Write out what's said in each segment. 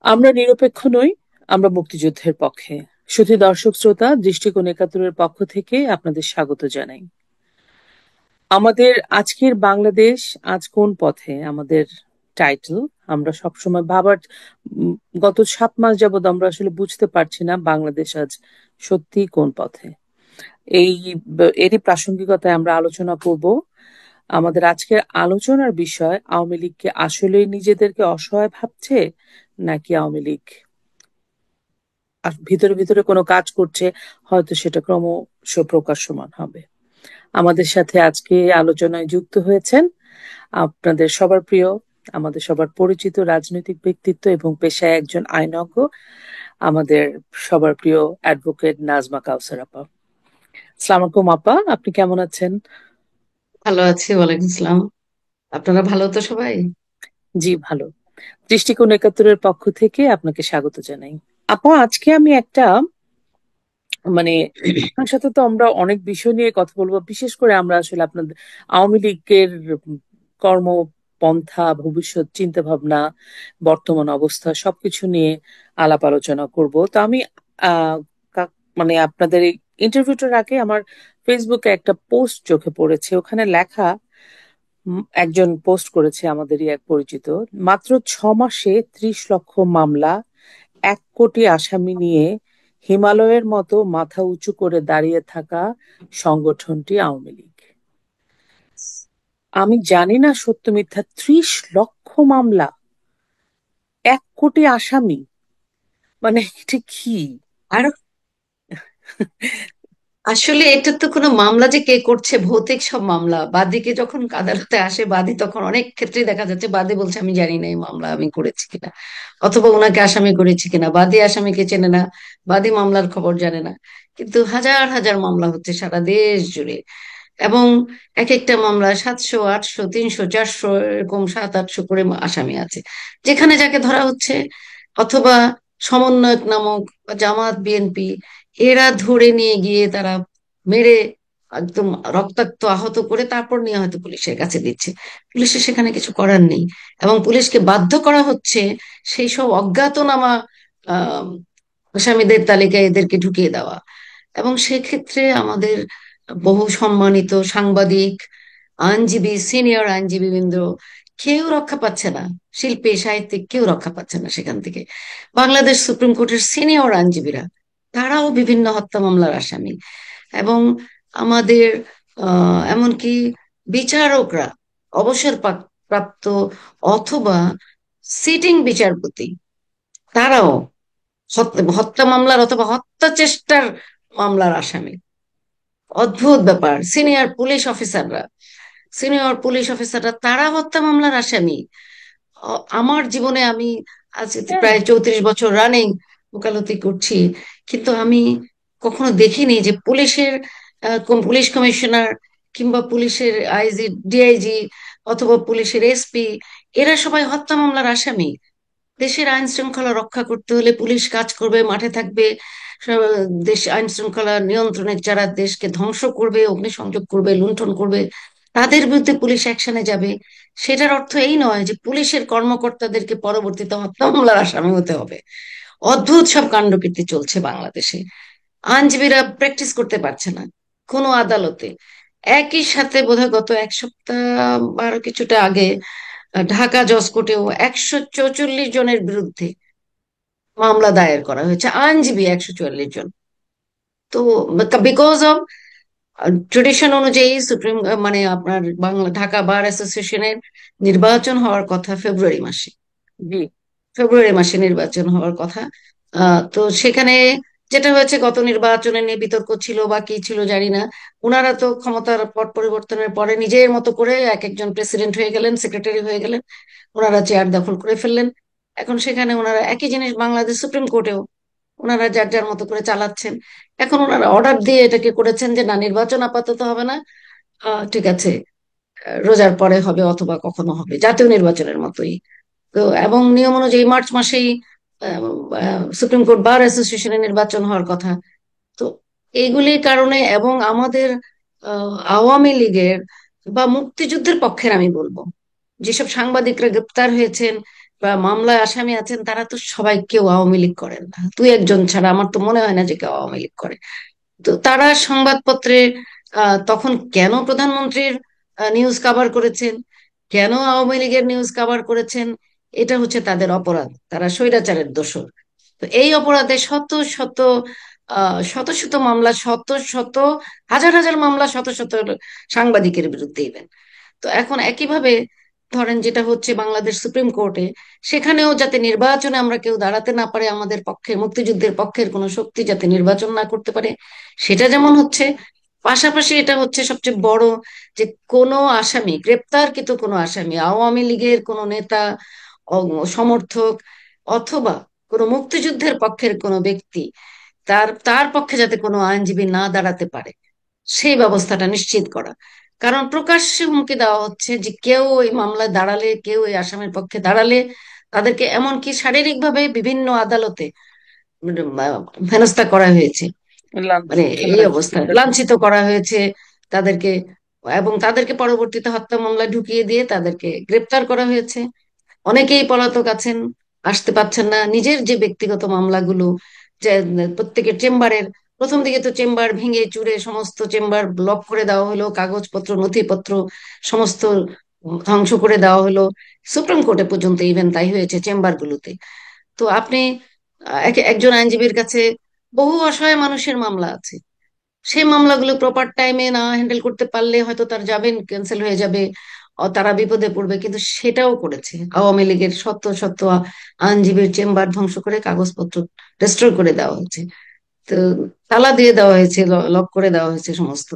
আমরা নিরপেক্ষ নই, আমরা মুক্তিযুদ্ধের পক্ষে। শুধু দর্শক শ্রোতা, দৃষ্টিকোণ একাত্তরের পক্ষ থেকে আপনাদের স্বাগত জানাই। আমাদের আজকের বাংলাদেশ আজ কোন পথে, আমাদের টাইটেল। আমরা সবসময় ভাবার উম, গত 7 মাস যাবৎ আমরা আসলে বুঝতে পারছি না বাংলাদেশ আজ সত্যি কোন পথে। এই এরই প্রাসঙ্গিকতায় আমরা আলোচনা করব। আমাদের আজকের আলোচনার বিষয়, আওয়ামী লীগকে আসলেই নিজেদেরকে অসহায় ভাবছে, নাকি আওয়ামী লীগ আর ভিতরে ভিতরে কোনো কাজ করছে, হয়তো সেটা ক্রমশ প্রকাশ্যমান হবে। আমাদের সাথে আজকে আলোচনায় যুক্ত হয়েছেন আপনাদের সবার প্রিয়, আমাদের সবার পরিচিত রাজনৈতিক ব্যক্তিত্ব এবং পেশায় একজন আইনজ্ঞ, আমাদের সবার প্রিয় অ্যাডভোকেট নাজমা কাউসার আপা। আসসালামু আলাইকুম আপা, আপনি কেমন আছেন? ভালো আছি, ওয়ালাইকুম আসসালাম। আপনারা ভালো তো সবাই? জি, ভালো। দৃষ্টিকোণ একাত্তরের পক্ষ থেকে আপনাকে স্বাগত জানাই। আপা, আজকে আমি একটা মানে আপনার সাথে তো আমরা অনেক বিষয় নিয়ে কথা বলবো, বিশেষ করে আমরা আসলে আপনাদের আওয়ামী লীগের কর্মপন্থা, ভবিষ্যৎ চিন্তা ভাবনা, বর্তমান অবস্থা সবকিছু নিয়ে আলাপ আলোচনা করব। তো আমি আহ আপনাদের এই ইন্টারভিউটার আগে আমার ফেসবুকে একটা পোস্ট চোখে পড়েছে, ওখানে লেখা, একজন পোস্ট করেছে আমাদেরই এক পরিচিত, মাত্র 6 মাসে 30 লক্ষ মামলা, 1 কোটি আসামি নিয়ে হিমালয়ের মতো মাথা উঁচু করে দাঁড়িয়ে থাকা সংগঠনটি আওয়ামী লীগ। আমি জানি না সত্য মিথ্যা, 30 লক্ষ মামলা, 1 কোটি আসামি, মানে এটা কি? আর আসলে এটা তো কোনো মামলা যে কে করছে, ভৌতিক সব মামলা। বাদীকে যখন আদালতে আসে, বাদী তখন অনেক ক্ষেত্রে দেখা যাচ্ছে বাদী বলছে আমি জানি না এই মামলা আমি করেছি কিনা, অথবা ওনাকে আসামি করেছি কিনা। বাদী আসামিকে চেনে না, বাদী মামলার খবর জানে না। কিন্তু হাজার হাজার মামলা হচ্ছে সারা দেশ জুড়ে। এবং এক একটা মামলা 700, 800, 300, 400, এরকম 700-800 করে আসামি আছে। যেখানে যাকে ধরা হচ্ছে, অথবা সমন্বয়ক নামক বা জামাত বিএনপি, এরা ধরে নিয়ে গিয়ে তারা মেরে একদম রক্তাক্ত আহত করে তারপর নিয়ে হয়তো পুলিশের কাছে দিচ্ছে। পুলিশের সেখানে কিছু করার নেই। এবং পুলিশকে বাধ্য করা হচ্ছে সেই সব অজ্ঞাতনামা আহ আসামিদের তালিকায় এদেরকে ঢুকিয়ে দেওয়া। এবং সেক্ষেত্রে আমাদের বহু সম্মানিত সাংবাদিক, আইনজীবী, সিনিয়র আইনজীবীবৃন্দ কেউ রক্ষা পাচ্ছে না। শিল্পী, সাহিত্যিক কেউ রক্ষা পাচ্ছে না সেখান থেকে। বাংলাদেশ সুপ্রিম কোর্টের সিনিয়র আইনজীবীরা, তারাও বিভিন্ন হত্যা মামলার আসামি। এবং আমাদের এমনকি বিচারকরা, প্রাপ্ত অথবা সিটিং বিচারপতি, তারাও হত্যা মামলার অথবা হত্যা চেষ্টার মামলার আসামি। অদ্ভুত ব্যাপার। সিনিয়র পুলিশ অফিসাররা তারা হত্যা মামলার আসামি। আমার জীবনে আমি আজ হ্যাঁ। প্রায় 34 বছর রানিং ওকালতি করছি, কিন্তু আমি কখনো দেখিনি যে পুলিশের পুলিশ কমিশনার কিংবা পুলিশের আইজি, ডিআইজি, অথবা পুলিশের এসপি, এরা সবাই হত্যা মামলার আসামি। দেশের আইন শৃঙ্খলা রক্ষা করতে হলে পুলিশ কাজ করবে, মাঠে থাকবে। দেশ আইন শৃঙ্খলা নিয়ন্ত্রণে যারা দেশকে ধ্বংস করবে, অগ্নিসংযোগ করবে, লুণ্ঠন করবে, তাদের বিরুদ্ধে পুলিশ অ্যাকশনে যাবে। সেটার অর্থ এই নয় যে পুলিশের কর্মকর্তাদেরকে পরবর্তীতে হত্যা মামলার আসামি হতে হবে। অদ্ভুত সব কাণ্ডকীর্তি চলছে বাংলাদেশে। আইনজীবীরা প্র্যাকটিস করতে পারছে না কোনো আদালতে। একই সাথে বোধহয় গত 1 সপ্তাহ বা আরো কিছুটা আগে ঢাকা জজ কোর্টেও 144 জনের বিরুদ্ধে মামলা দায়ের করা হয়েছে, আইনজীবী 144 জন। তো বিকজ অফ ট্রেডিশন অনুযায়ী মানে আপনার বাংলা ঢাকা বার অ্যাসোসিয়েশনের নির্বাচন হওয়ার কথা ফেব্রুয়ারি মাসে। জি। ফেব্রুয়ারি মাসে নির্বাচন হওয়ার কথা। তো সেখানে যেটা হয়েছে, গত নির্বাচনে নিয়ে বিতর্ক ছিল বা কি ছিল জানি না। ওনারা তো ক্ষমতার পট পরিবর্তনের পরে নিজের মতো করে এক একজন প্রেসিডেন্ট হয়ে গেলেন, সেক্রেটারি হয়ে গেলেন, ওনারা চেয়ার দখল করে ফেললেন। এখন সেখানে ওনারা একই জিনিস বাংলাদেশ সুপ্রিম কোর্টেও ওনারা যার যার মতো করে চালাচ্ছেন। এখন ওনারা অর্ডার দিয়ে এটাকে করেছেন যে না, নির্বাচন আপাতত হবে না, ঠিক আছে, রোজার পরে হবে অথবা কখনো হবে, জাতীয় নির্বাচনের মতোই। তো এবং নিয়ম অনুযায়ী মার্চ মাসেই সুপ্রিম কোর্ট বার অ্যাসোসিয়েশনের নির্বাচন হওয়ার কথা। তো এইগুলির কারণে, এবং আমাদের আওয়ামী লীগের বা মুক্তিযুদ্ধের পক্ষের আমি বলবো, যেসব সাংবাদিকরা গ্রেপ্তার হয়েছেন, বা মামলায় আসামি আছেন তারা তো সবাই কেউ আওয়ামী লীগ করেন না, দুই একজন ছাড়া আমার তো মনে হয় না যে কেউ আওয়ামী লীগ করে। তো তারা সংবাদপত্রে তখন কেন প্রধানমন্ত্রীর নিউজ কভার করেছেন, কেন আওয়ামী লীগের নিউজ কভার করেছেন, এটা হচ্ছে তাদের অপরাধ, তারা স্বৈরাচারের দোষর। তো এই অপরাধে শত শত শত শত মামলা, শত শত হাজার হাজার মামলা, শত শত সাংবাদিকের বিরুদ্ধে ইভেন। তো এখন একইভাবে ধরেন যেটা হচ্ছে বাংলাদেশ সুপ্রিম কোর্টে, সেখানেও যাতে নির্বাচনে আমরা কেউ দাঁড়াতে না পারে, আমাদের পক্ষে মুক্তিযুদ্ধের পক্ষের কোনো শক্তি যাতে নির্বাচন না করতে পারে, সেটা যেমন হচ্ছে, পাশাপাশি এটা হচ্ছে সবচেয়ে বড়, যে কোনো আসামি, গ্রেপ্তারকৃত কোনো আসামি, আওয়ামী লীগের কোনো নেতা, সমর্থক, অথবা কোনো মুক্তিযুদ্ধের পক্ষের কোনো ব্যক্তি, তার তার পক্ষে যাতে কোনো আইনজীবী না দাঁড়াতে পারে, সেই ব্যবস্থাটা নিশ্চিত করা। কারণ প্রকাশ্যে হুমকি দেওয়া হচ্ছে যে কেউ এই মামলায় দাঁড়ালে, কেউ এই আসামির পক্ষে দাঁড়ালে তাদেরকে এমনকি শারীরিকভাবে বিভিন্ন আদালতে হেনস্থা করা হয়েছে, মানে লাঞ্ছিত, এই হ্যাঁ, অবস্থায় এটা ঠিক। লাঞ্ছিত করা হয়েছে তাদেরকে, এবং তাদেরকে পরবর্তীতে হত্যা মামলায় ঢুকিয়ে দিয়ে তাদেরকে গ্রেপ্তার করা হয়েছে। অনেকেই পলাতক আছেন, আসতে পারছেন না, নিজের যে ব্যক্তিগত মামলাগুলো, যে প্রত্যেকের চেম্বারের, প্রথম দিকে তো চেম্বার ভেঙে চুরে সমস্ত চেম্বার ব্লক করে দেওয়া হলো, কাগজপত্র নথিপত্র সমস্ত ধ্বংস করে দেওয়া হলো, সুপ্রিম কোর্টে পর্যন্ত ইভেন তাই হয়েছে চেম্বারগুলোতে। তো আপনি একজন আইনজীবীর কাছে বহু অসহায় মানুষের মামলা আছে, সেই মামলাগুলো প্রপার টাইমে না হ্যান্ডেল করতে পারলে হয়তো তার জামিন ক্যান্সেল হয়ে যাবে, তারা বিপদে পড়বে, কিন্তু সেটাও করেছে আওয়ামী লীগের শত শত আইনজীবীর চেম্বার ধ্বংস করে কাগজপত্র ডিস্ট্রয় করে দেওয়া হয়েছে। তো তালা দিয়ে দেওয়া হয়েছে, লক করে দেওয়া হয়েছে সমস্ত।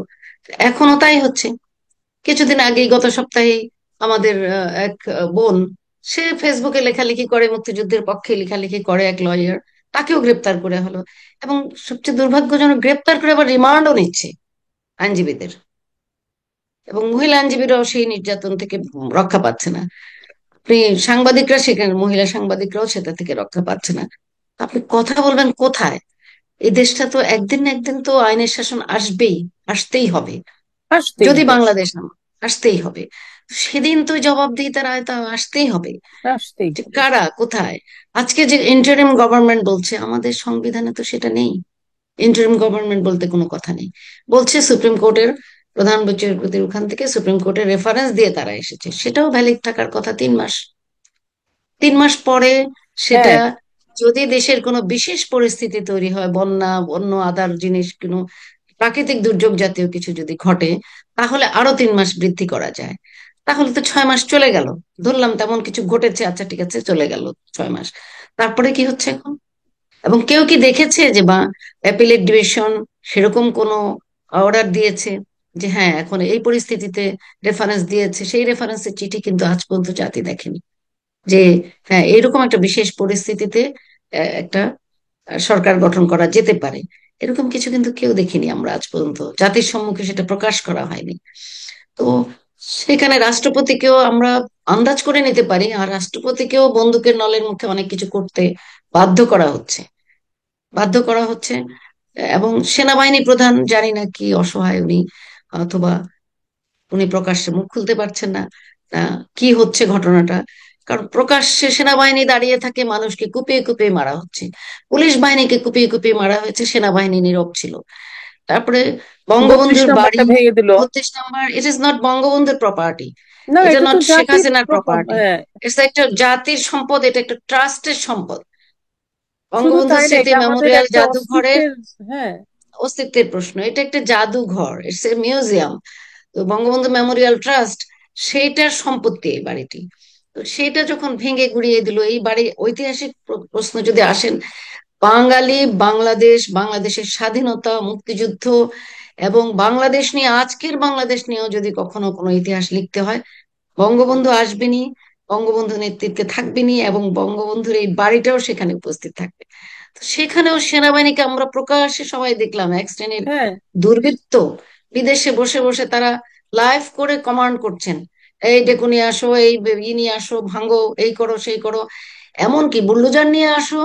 এখনো তাই হচ্ছে। কিছুদিন আগেই গত সপ্তাহে আমাদের এক বোন, সে ফেসবুকে লেখালেখি করে, মুক্তিযুদ্ধের পক্ষে লেখালেখি করে, এক লয়ার, তাকেও গ্রেপ্তার করে হলো। এবং সবচেয়ে দুর্ভাগ্যজনক, গ্রেপ্তার করে আবার রিমান্ডও নিচ্ছে আইনজীবীদের, এবং মহিলা আইনজীবীরাও সেই নির্যাতন থেকে রক্ষা পাচ্ছে না। আপনি সাংবাদিকরা, সেখানে মহিলা সাংবাদিকরাও সেটা থেকে রক্ষা পাচ্ছে না। আপনি কথা বলবেন কোথায়? এই দেশটা তো একদিন না একদিন তো আইনের শাসন আসবেই, আসতেই হবে। আসতেই যদি হবে, বাংলাদেশ না, আসতেই হবে। সেদিন তো জবাবদিহিতার আয়তা আসতেই হবে, আসতেই যে হবে। কারা কোথায়। আজকে যে ইন্টারিম গভর্নমেন্ট বলছে, আমাদের সংবিধানে তো সেটা নেই। ইন্টারিম গভর্নমেন্ট বলতে কোনো কথা নেই। বলছে সুপ্রিম কোর্টের প্রধান বিচারপতির ওখান থেকে সুপ্রিম কোর্টের রেফারেন্স দিয়ে তারা এসেছে, সেটাও ভ্যালিড থাকার কথা 3 মাস। 3 মাস পরে সেটা, হ্যাঁ, যদি দেশের কোনো বিশেষ পরিস্থিতি তৈরি হয়, বন্যা, অন্য আদার জিনিস, কোনো প্রাকৃতিক দুর্যোগ জাতীয় কিছু যদি ঘটে, তাহলে আরো 3 মাস বৃদ্ধি করা যায়। তাহলে তো 6 মাস চলে গেল। ধরলাম তেমন কিছু ঘটেছে, আচ্ছা ঠিক আছে, চলে গেল 6 মাস। তারপরে কি হচ্ছে এখন? এবং কেউ কি দেখেছে যে বা অ্যাপিলেট ডিভিশন সেরকম কোনো অর্ডার দিয়েছে যে হ্যাঁ এখন এই পরিস্থিতিতে রেফারেন্স দিয়েছে, সেই রেফারেন্সের চিঠি কিন্তু আজ পর্যন্ত জাতি দেখেনি, যে হ্যাঁ এরকম একটা বিশেষ পরিস্থিতিতে একটা সরকার গঠন করা যেতে পারে, এরকম কিছু কিন্তু কেউ দেখিনি আমরা আজ পর্যন্ত, জাতির সম্মুখে সেটা প্রকাশ করা হয়নি। তো সেখানে রাষ্ট্রপতিকেও আমরা আন্দাজ করে নিতে পারি, আর রাষ্ট্রপতিকেও বন্দুকের নলের মুখে অনেক কিছু করতে বাধ্য করা হচ্ছে, বাধ্য করা হচ্ছে। এবং সেনাবাহিনী প্রধান জানি না কি অসহায় উনি, অথবা উনি প্রকাশ্যে মুখ খুলতে পারছেন না, কি হচ্ছে ঘটনাটা। কারণ প্রকাশ্যে সেনাবাহিনী দাঁড়িয়ে থাকে, মানুষকে কুপিয়ে কুপিয়ে মারা হচ্ছে, পুলিশ বাহিনীকে কুপিয়ে কুপিয়ে মারা হয়েছে, সেনাবাহিনী নীরব ছিল। তারপরে 32 বঙ্গবন্ধুর বাড়ি, নাম্বারটা ভেঙে দিল। 32 নম্বর, ইট ইজ নট বঙ্গবন্ধুর প্রপার্টি, না, এটা এটা তো নট শেখ জাতির হাসিনার প্রপার্টি, হ্যাঁ। এটা একটা জাতির সম্পদ, এটা একটা ট্রাস্টের সম্পদ। শুধু বঙ্গবন্ধু তাই না, স্মৃতি এটা আমাদের মেমোরিয়াল একটা জাদুঘরের অস্তিত্বের। হ্যাঁ, অস্তিত্বের প্রশ্ন, এটা একটা জাদুঘর, ইটস এ মিউজিয়াম। তো বঙ্গবন্ধু মেমোরিয়াল ট্রাস্ট, সেইটার সম্পত্তি এই বাড়িটি। তো সেইটা যখন ভেঙে গুড়িয়ে দিল, এই বাড়ি ঐতিহাসিক প্রশ্ন যদি আসেন, বাঙালি, বাংলাদেশ, বাংলাদেশের স্বাধীনতা, মুক্তিযুদ্ধ এবং বাংলাদেশ নিয়ে, আজকের বাংলাদেশ নিয়েও যদি কখনো কোনো ইতিহাস লিখতে হয়, বঙ্গবন্ধু আসবেনি, বঙ্গবন্ধু নেতৃত্বে থাকবেনি, এবং বঙ্গবন্ধুর এই বাড়িটাও সেখানে উপস্থিত থাকবে। তো সেখানেও সেনাবাহিনীকে আমরা প্রকাশ্যে সবাই দেখলাম, এক শ্রেণীর হ্যাঁ। দুর্বৃত্ত বিদেশে বসে বসে তারা লাইভ করে কমান্ড করছেন, এই ডেকু নিয়ে আসো, এই নিয়ে আসো, ভাঙো, এই করো, সেই করো, এমনকি বুল্ডোজার নিয়ে আসো।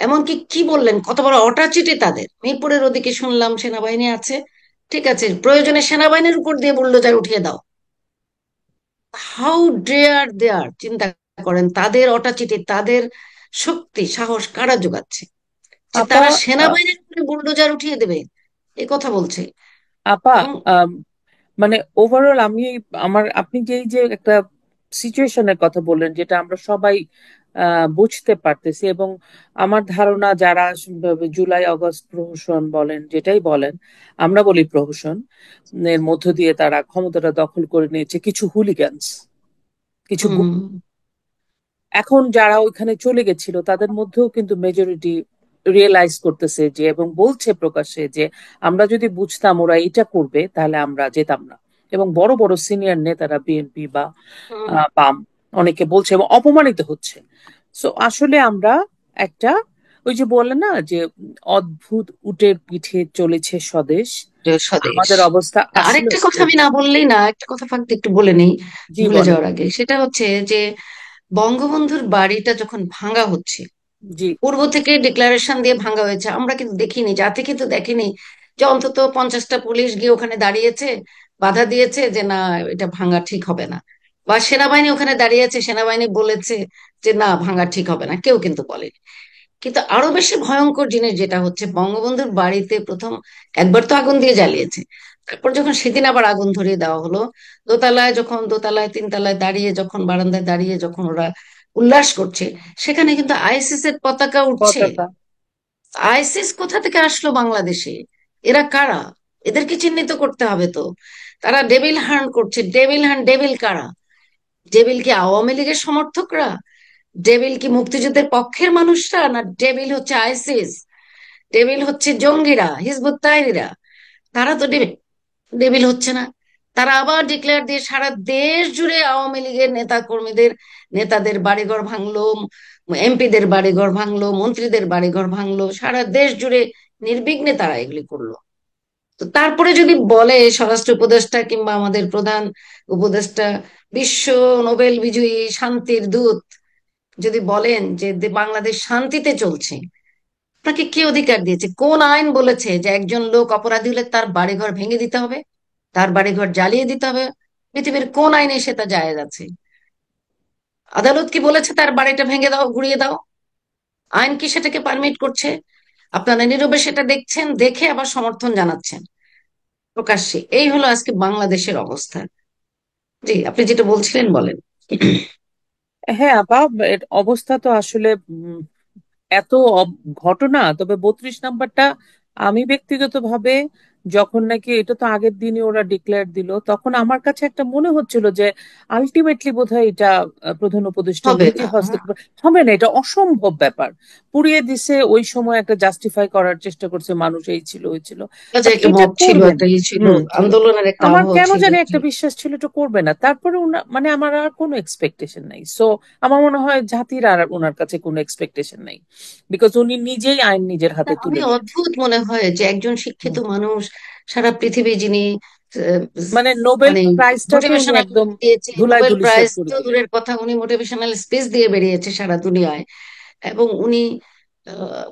এমনকি কি বললেন, কত বড় অটাচিটি তাদের! মিরপুরের ওদিকে শুনলাম সেনাবাহিনী আছে, ঠিক আছে, প্রয়োজনে সেনাবাহিনীর উপর দিয়ে বুল্ডোজার উঠিয়ে দাও। হাউ ডেয়ার দেয়ার, চিন্তা করেন, তাদের অটাচিটি, তাদের শক্তি সাহস কারা যোগাচ্ছে? যে আপা, তারা আহ, সেনাবাহিনীর উপরে বুলডোজার উঠিয়ে দেবে, এই কথা বলছে। আপা, এবং আম, মানে ওভারঅল আমি আপনি যে এই যে একটা সিচুয়েশনের কথা বললেন যেটা আমরা সবাই বুঝতে পারতেছি, এবং আমার ধারণা যারা জুলাই আগস্ট প্রহসন বলেন যেটাই বলেন, আমরা বলি প্রহসন, এর মধ্য দিয়ে তারা ক্ষমতাটা দখল করে নিয়েছে কিছু হুলিগানস, কিছু হুম, এখন যারা ওইখানে চলে গেছিল তাদের মধ্যেও কিন্তু মেজরিটি রিয়েলাইজ করতেছে যে, এবং বলছে প্রকাশ্যে যে আমরা যদি বুঝতাম ওরা এটা করবে তাহলে আমরা যেতাম না। এবং বড় বড় সিনিয়র নেতারা বিএনপি বা হুম, বাম অনেকে বলছে এবং অপমানিত হচ্ছে। সো আসলে আমরা একটা, ওই যে বলে না যে অদ্ভুত উটের পিঠে চলেছে স্বদেশ, স্বদেশ। আমাদের অবস্থা আসলে আরেকটা কথা আমি না বললেই না, একটা কথা ফাঁক দিয়ে একটু বলে নেই, জি ভুলে বলেন। যাওয়ার আগে। সেটা হচ্ছে যে বঙ্গবন্ধুর বাড়িটা যখন ভাঙা হচ্ছে, জি। পূর্ব থেকে ডিক্লারেশন দিয়ে ভাঙা হয়েছে, আমরা কিন্তু দেখিনি, জাতি কিন্তু দেখেনি যে অন্তত 50টা পুলিশ গিয়ে ওখানে দাঁড়িয়েছে, বাধা দিয়েছে যে না, এটা ভাঙা ঠিক হবে না। বা সেনাবাহিনী ওখানে দাঁড়িয়েছে, সেনাবাহিনী বলেছে যে না, ভাঙা ঠিক হবে না, কেউ কিন্তু বলেনি। কিন্তু আরো বেশি ভয়ঙ্কর জিনিস যেটা হচ্ছে, বঙ্গবন্ধুর বাড়িতে প্রথম একবার তো আগুন দিয়ে জ্বালিয়েছে, তারপর যখন সেদিন আবার আগুন ধরিয়ে দেওয়া হলো, দোতলায় যখন, দোতলায় তিনতলায় দাঁড়িয়ে যখন, বারান্দায় দাঁড়িয়ে যখন ওরা উল্লাস করছে, সেখানে কিন্তু আইসিস এর পতাকা উঠছে। পতাকা। আইসিস কোথা থেকে আসলো বাংলাদেশে? এরা কারা? এদেরকে চিহ্নিত করতে হবে তো। তারা ডেভিল হান্ট করছে, ডেভিল হান্ট, ডেভিল কারা? ডেভিল কি আওয়ামী লীগের সমর্থকরা? ডেভিল কি মুক্তিযুদ্ধের পক্ষের মানুষরা? না ডেভিল হচ্ছে আইসিস? ডেভিল হচ্ছে জঙ্গিরা, হিজবুত তাহরিরা? তারা তো ডেভিল, ডেভিল হচ্ছে না। তারা আবার ডিক্লেয়ার দিয়ে সারা দেশ জুড়ে আওয়ামী লীগের নেতা কর্মীদের, নেতাদের বাড়িঘর ভাঙলো, এমপিদের বাড়িঘর ভাঙলো, মন্ত্রীদের বাড়িঘর ভাঙলো, সারা দেশ জুড়ে নির্বিঘ্নে তারা এগুলি করলো। তো তারপরে যদি বলে স্বরাষ্ট্র উপদেষ্টা কিংবা আমাদের প্রধান উপদেষ্টা, বিশ্ব নোবেল বিজয়ী শান্তির দূত, যদি বলেন যে বাংলাদেশ শান্তিতে চলছে, আপনাকে কে অধিকার দিয়েছে? কোন আইন বলেছে যে একজন লোক অপরাধী হলে তার বাড়িঘর ভেঙে দিতে হবে, তার বাড়িঘর জ্বালিয়ে দিতে হবে? পৃথিবীর কোন আইনে সেটা জায়েজ আছে? আদালত কি বলেছে তার বাড়িটা ভেঙে দাও, গুড়িয়ে দাও? আইন কি সেটাকে পারমিট করছে? আপনারা নীরবে সেটা দেখছেন, দেখে আবার সমর্থন জানাচ্ছেন প্রকাশ্যে। এই হলো আজকে বাংলাদেশের অবস্থা। জি, আপনি যেটা বলছিলেন বলেন। হ্যাঁ আপা, এর অবস্থা তো আসলে এত ঘটনা। তবে 32 নাম্বারটা আমি ব্যক্তিগতভাবে যখন নাকি, এটা তো আগের দিনই ওরা ডিক্লেয়ার দিল, তখন আমার কাছে একটা মনে হচ্ছিল যে আলটিমেটলি বোধহয় এটা প্রধান উপদেষ্টা হবে নিজে না। হস্তক্ষেপ হবে না, এটা অসম্ভব ব্যাপার। পুড়িয়ে দিছে, ওই সময় একটা জাস্টিফাই করার চেষ্টা করছে মানুষ, এই ছিল ওই ছিল, কাজে বাট একটা এটা মব ছিল, করবে একটা না। ইয়ে ছিল, হুম। আন্দোলনের একটা আমার আবহ কেন ছিল। জানি জি। একটা বিশ্বাস ছিল এটা করবে না, তারপরে মানে আমার আর কোনো এক্সপেকটেশন নাই। সো আমার মনে হয় জাতির আর ওনার কাছে কোনো এক্সপেকটেশন নাই, বিকজ উনি নিজেই আইন নিজের না, হাতে আমি তুলে নিয়েছেন। অদ্ভুত মনে হয় যে একজন শিক্ষিত হুম। মানুষ, সারা পৃথিবী যিনি আহ, মানে নোবেল মানে প্রাইজটাকে উনি মোটিভেশনাল একদম দিয়েছে, ধুলায় নোবেল ধুলিস্যাৎ প্রাইজ করে তো দিলেন। দূরের কথা, উনি মোটিভেশনাল স্পিচ দিয়ে বেরিয়েছে সারা দুনিয়ায়। এবং উনি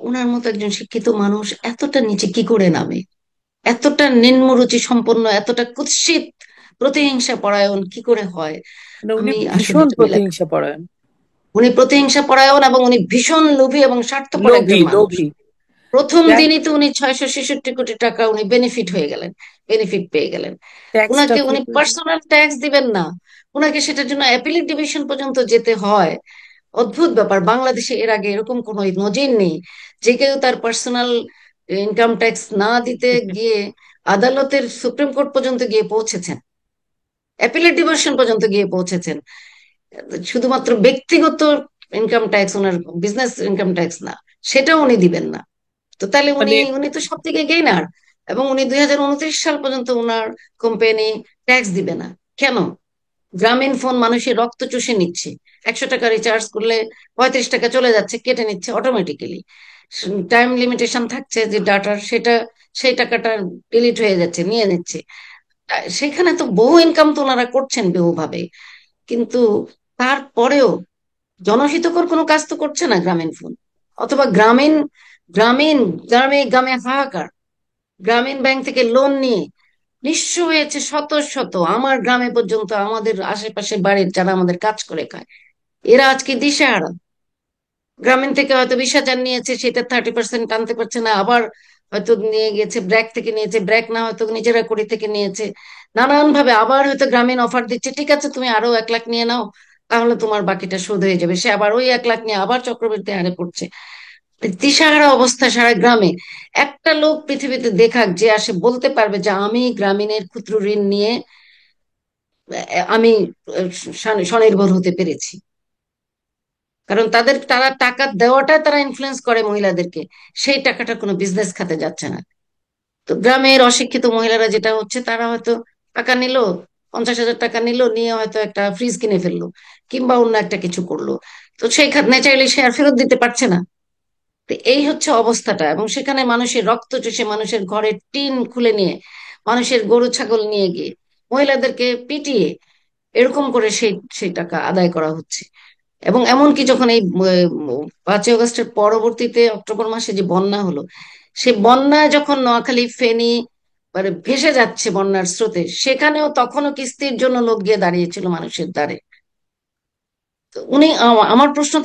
উনার মতো একজন শিক্ষিত মানুষ এতটা নিচে কি করে নামে? এতটা নিম্নরুচি সম্পন্ন, এতটা কুৎসিত প্রতিহিংসা পরায়ণ কি করে হয়? মানে উনি আমি আসলে ভীষণ এটা মেলাতে, প্রতিহিংসা পরায়ণ। উনি প্রতিহিংসা পরায়ণ এবং উনি ভীষণ লোভী এবং স্বার্থপর লোভী একজন মানুষ। লোভী। প্রথম ট্যাক্স, দিনই তো উনি 666 কোটি টাকা উনি বেনিফিট হয়ে গেলেন, বেনিফিট পেয়ে গেলেন। ট্যাক্সটা উনাকে, ফ্রি উনি করে দিলেন। পার্সোনাল ট্যাক্স দিবেন না, উনাকে সেটার জন্য অ্যাপিলেট ডিভিশন পর্যন্ত যেতে হয়। অদ্ভুত ব্যাপার, বাংলাদেশে এর আগে এরকম কোনো নজির নেই যে কেউ তার পার্সোনাল ইনকাম ট্যাক্স না দিতে গিয়ে আদালতের, সুপ্রিম কোর্ট পর্যন্ত গিয়ে পৌঁছেছেন, অ্যাপিলেট ডিভিশন পর্যন্ত গিয়ে পৌঁছেছেন। শুধুমাত্র ব্যক্তিগত ইনকাম ট্যাক্স, ওনার বিজনেস ইনকাম ট্যাক্স না, সেটাও উনি দিবেন না। তো তাহলে উনি, মানে উনি তো সব থেকে গেইনার। এবং উনি 2029 সাল পর্যন্ত উনার কোম্পানি ট্যাক্স দিবে না। কেন? গ্রামীণ ফোন মানুষের রক্ত চুষে নিচ্ছে। 100 টাকা রিচার্জ করলে 35 টাকা চলে যাচ্ছে, কেটে নিচ্ছে অটোমেটিক্যালি। টাইম লিমিটেশন থাকছে যে ডাটার, সেটা, সেই টাকাটা ডিলিট হয়ে যাচ্ছে, নিয়ে নিচ্ছে। সেখানে তো বহু ইনকাম তো ওনারা করছেন বহুভাবে। কিন্তু তারপরেও জনহিতকর কোনো কাজ তো করছে না গ্রামীণ ফোন। অথবা গ্রামীণ, গ্রামীণ গ্রামে গ্রামে হাহাকার, গ্রামীণ ব্যাংক থেকে লোন নিয়ে নিঃস্ব হয়েছে শত শত, আমার গ্রামে পর্যন্ত, আমাদের আশেপাশে বাড়ির যারা আমাদের কাজ করে খায়, এরা আজকে দিশেহারা। গ্রামীণ থেকে হয়তো 20,000 নিয়েছে, সেটা 30% টানতে পারছে না, আবার হয়তো নিয়ে গেছে ব্র্যাক থেকে, নিয়েছে ব্র্যাক না হয়তো নিজেরা কুড়ি থেকে নিয়েছে, নানান ভাবে আবার হয়তো গ্রামীণ অফার দিচ্ছে, ঠিক আছে তুমি আরো 1 লাখ নিয়ে নাও, তাহলে তোমার বাকিটা শোধ হয়ে যাবে। সে আবার ওই 1 লাখ নিয়ে আবার চক্রবৃদ্ধি হারে পড়ছে। দিশাহারা অবস্থা সারা গ্রামে। একটা লোক পৃথিবীতে দেখাক যে আসে বলতে পারবে যে আমি গ্রামীণের ক্ষুদ্র ঋণ নিয়ে আমি স্বনির্ভর হতে পেরেছি। কারণ তারা টাকা দেওয়াটা তারা ইনফ্লুয়েন্স করে মহিলাদেরকে, সেই টাকাটা কোনো বিজনেস খাতে যাচ্ছে না। তো গ্রামের অশিক্ষিত মহিলারা যেটা হচ্ছে, তারা হয়তো টাকা নিল, 50,000 টাকা নিল, নিয়ে হয়তো একটা ফ্রিজ কিনে ফেললো, কিংবা অন্য একটা কিছু করলো। তো সেই খাত চাইলে সে আর ফেরত দিতে পারছে না। তো এই হচ্ছে অবস্থাটা, এবং সেখানে মানুষের রক্ত চষে, মানুষের ঘরের টিন খুলে নিয়ে, মানুষের গরু ছাগল নিয়ে গিয়ে, মহিলাদেরকে পিটিয়ে এরকম করে সেই সেই টাকা আদায় করা হচ্ছে। এবং এমনকি যখন এই 5ই আগস্টের পরবর্তীতে অক্টোবর মাসে যে বন্যা হলো, সে বন্যায় যখন নোয়াখালী ফেনী মানে ভেসে যাচ্ছে বন্যার স্রোতে, সেখানেও তখনও কিস্তির জন্য লোক গিয়ে দাঁড়িয়েছিল মানুষের দ্বারে। তো আমার প্রশ্ন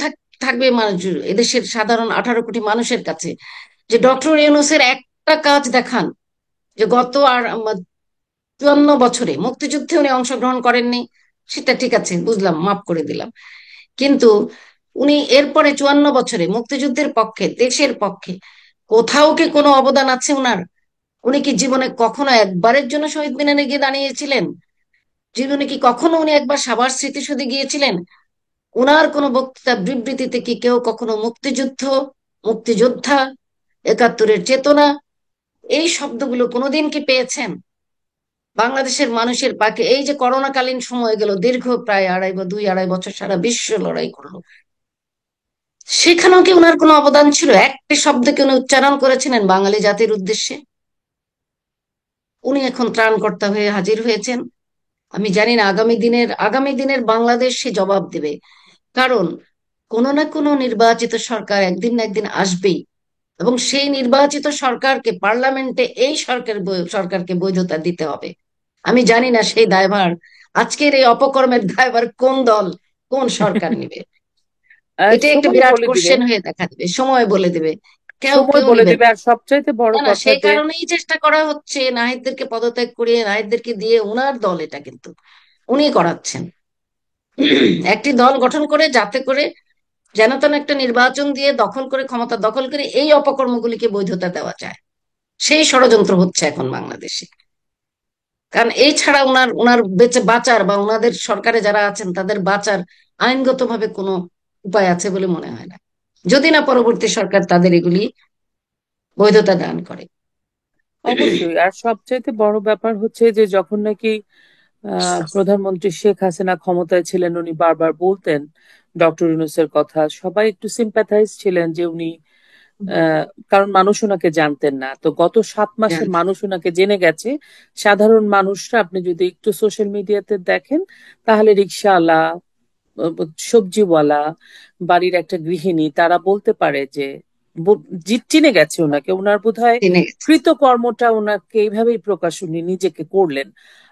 থাকবে মানুষ, এদেশের সাধারণ 18 কোটি মানুষের কাছে, যে ডক্টর ইউনূসের একটা কাজ দেখান, যে গত 54 বছরে মুক্তিযুদ্ধে উনি অংশগ্রহণ করেননি। সেটা ঠিক আছে, বুঝলাম, মাফ করে দিলাম। কিন্তু উনি এরপরে 54 বছরে মুক্তিযুদ্ধের পক্ষে, দেশের পক্ষে কোথাও কি কোনো অবদান আছে উনার? উনি কি জীবনে কখনো একবারের জন্য শহীদ মিনারে গিয়ে দাঁড়িয়েছিলেন? জীবনে কি কখনো উনি একবার সাভার স্মৃতিসৌধে গিয়েছিলেন? উনার কোনো বক্তৃতা বিবৃতিতে কি কেউ কখনো মুক্তিযুদ্ধ, মুক্তিযোদ্ধা, 71-এর চেতনা, এই শব্দগুলো কোনোদিন কি পেয়েছেন? বাংলাদেশের মানুষের পাকে এই যে করোনাকালীন সময় গেল, দীর্ঘ প্রায় 2.5 বছর সারা বিশ্ব লড়াই করলো, সেখানেও কি ওনার কোনো অবদান ছিল? একটি শব্দ কি উনি উচ্চারণ করেছিলেন বাঙালি জাতির উদ্দেশ্যে? উনি এখন ত্রাণকর্তা হয়ে হাজির হয়েছেন। আমি জানি না আগামী দিনের বাংলাদেশ সে জবাব দেবে। কারণ কোনো না কোনো নির্বাচিত সরকার একদিন না একদিন আসবেই, এবং সেই নির্বাচিত সরকারকে পার্লামেন্টে এই সরকারকে বৈধতা দিতে হবে। আমি জানি না সেই দায়ভার, আজকের এই অপকর্মের দায়ভার কোন দল, কোন সরকার নিবে। এটা একটা সময় বিরাট বলে দিবে। কোশ্চেন হয়ে দেখা দেবে, সময় বলে দেবে। কেউ সময় কেউ বলে নিবে দিবে, আর সবচাইতে বড় না। না, কথা সেই যে কারণেই চেষ্টা করা হচ্ছে নাহিদদেরকে পদত্যাগ করিয়ে নাহিদদেরকে দিয়ে, উনার দল এটা কিন্তু উনি করাচ্ছেন। একটি দল গঠন করে যাতে করে যেন তেন একটা নির্বাচন দিয়ে দখল করে, ক্ষমতা দখল করে এই অপকর্মগুলিকে বৈধতা দেওয়া যায়, সেই ষড়যন্ত্র হচ্ছে এখন বাংলাদেশে। কারণ এই ছাড়া উনার উনার বেঁচে বাঁচার, বা উনাদের সরকারে যারা আছেন তাদের বাঁচার আইনগতভাবে কোনো উপায় আছে বলে মনে হয় না, যদি না পরবর্তী সরকার তাদের এগুলি বৈধতা দান করে। অবশ্যই। আর সবচাইতে বড় ব্যাপার হচ্ছে যে যখন নাকি প্রধানমন্ত্রী শেখ হাসিনা ক্ষমতায় ছিলেন, উনি বারবার বলতেন ডক্টর ইউনূসের কথা, সবাই একটু সিম্প্যাথাইজ ছিলেন যে উনি আহ, কারণ মানুষ ওনাকে জানতেন না। তো গত 7 মাসে জানছি। মানুষ ওনাকে জেনে গেছে। সাধারণ মানুষরা, আপনি যদি একটু সোশ্যাল মিডিয়াতে দেখেন, তাহলে রিক্সাওয়ালা, সবজিওয়ালা, বাড়ির একটা গৃহিণী, তারা বলতে পারে যে চিনে গেছে ওনাকে। ওনার বোধহয় জেনে গেছে। কৃতকর্মটা ওনাকে এইভাবেই প্রকাশ উনি নিজেকে করলেন।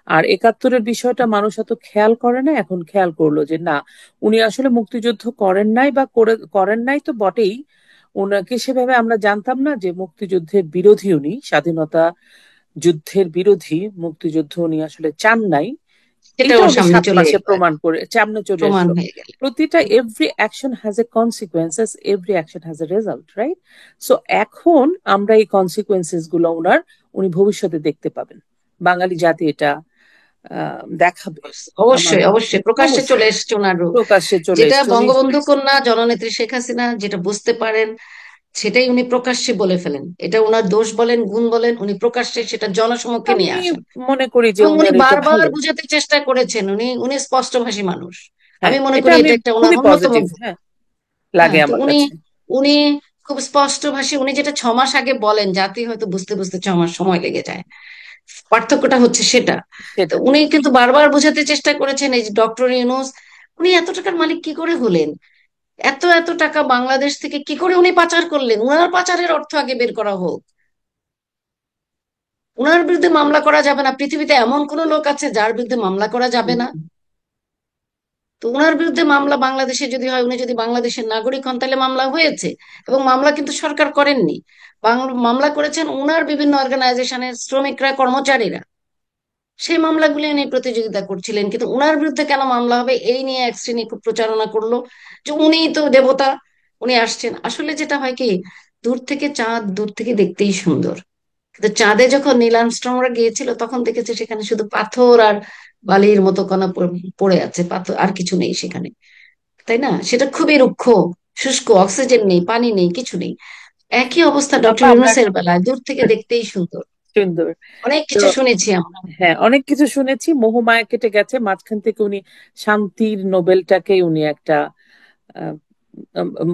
আর 71-এর বিষয়টা মানুষ এত খেয়াল করে না, এখন খেয়াল করলো যে না, উনি আসলে মুক্তিযুদ্ধ করেন নাই, বা করেন নাই তো বটেই। ওনাকে সেভাবে আমরা জানতাম না যে মুক্তিযুদ্ধের বিরোধী উনি, স্বাধীনতা যুদ্ধের বিরোধী, মুক্তিযুদ্ধ উনি আসলে চান নাই। সেটাও এইটা উনি সামনে সাত চলে মাসে এলো, প্রমাণ করে, সামনে চলে প্রমাণ আসলো। হয়ে গেল। প্রতিটা every action has a consequences, every action has a result, right? So এখন আমরা এই কনসিকুয়েন্সেস গুলো উনি ভবিষ্যতে দেখতে পাবেন। বাঙালি জাতি এটা দেখাবে। আমার অবশ্যই, মনে অবশ্যই হয় প্রকাশ্যে চলে অবশ্যই এসছে ওনার রূপ। প্রকাশ্যে চলে যেটা এসছে উনি। বঙ্গবন্ধু কন্যা জননেত্রী শেখ হাসিনা যেটা বুঝতে পারেন, সেটাই উনি প্রকাশ্যে বলে ফেলেন। এটা ওনার দোষ বলেন, গুণ বলেন, উনি প্রকাশ্যে সেটা জনসমক্ষে আমি নিয়ে আসেন। মনে করি যে এবং উনি ওনার এটা বারবার ভালো। বুঝাতে চেষ্টা করেছেন, উনি উনি স্পষ্টভাষী মানুষ। আমি হ্যাঁ, মনে এটা করি আমি এটা একটা ওনার খুবই অন্যতম পজিটিভ, গুণ। হ্যাঁ, হ্যাঁ, লাগে তো আমার উনি কাছে। উনি খুব স্পষ্টভাষী। উনি যেটা 6 মাস আগে বলেন, জাতি হয়তো বুঝতে বুঝতে 6 মাস সময় লেগে যায়। পার্থক্যটা হচ্ছে সেটা। তো সেটা। উনি কিন্তু বারবার বোঝাতে চেষ্টা করেছেন এই যে ডক্টর ইউনূস, উনি এত টাকার মালিক কি করে হলেন? এত এত টাকা বাংলাদেশ থেকে কি করে উনি পাচার করলেন? উনার পাচারের অর্থ আগে বের করা হোক। উনার বিরুদ্ধে মামলা করা যাবে না, পৃথিবীতে এমন কোন লোক আছে যার বিরুদ্ধে মামলা করা যাবে না? তো ওনার বিরুদ্ধে মামলা বাংলাদেশে যদি হয়, উনি যদি বাংলাদেশের নাগরিক হন, তাহলে মামলা হয়েছে। এবং মামলা কিন্তু সরকার করেননি, মামলা করেছেন ওনার বিভিন্ন অর্গানাইজেশনের শ্রমিকরা, কর্মচারীরা। সেই মামলাগুলি নিয়ে প্রতিযোগিতা করছিলেন, কিন্তু উনার বিরুদ্ধে কেন মামলা হবে এই নিয়ে এক শ্রেণী খুব প্রচারণা করলো যে উনি তো দেবতা, উনি আসছেন। আসলে যেটা হয় কি, দূর থেকে চাঁদ দূর থেকে দেখতেই সুন্দর, কিন্তু চাঁদে যখন নীল আর্মস্ট্রংরা গিয়েছিল তখন দেখেছে সেখানে শুধু পাথর আর বালির মতো কণা পড়ে আছে, পাথর আর কিছু নেই সেখানে। তাই না? সেটা খুবই রুক্ষ, শুষ্ক, অক্সিজেন নেই, পানি নেই, কিছু নেই। একই অবস্থা ডক্টর আপা আপনার ইউনূসের বেলায়, দূর থেকে দেখতেই সুন্দর। সুন্দর। অনেক তো কিছু শুনেছি আমরা। হ্যাঁ, অনেক কিছু শুনেছি, মোহমায়া কেটে গেছে মাঝখান থেকে। উনি শান্তির নোবেলটাকে উনি একটা আহ,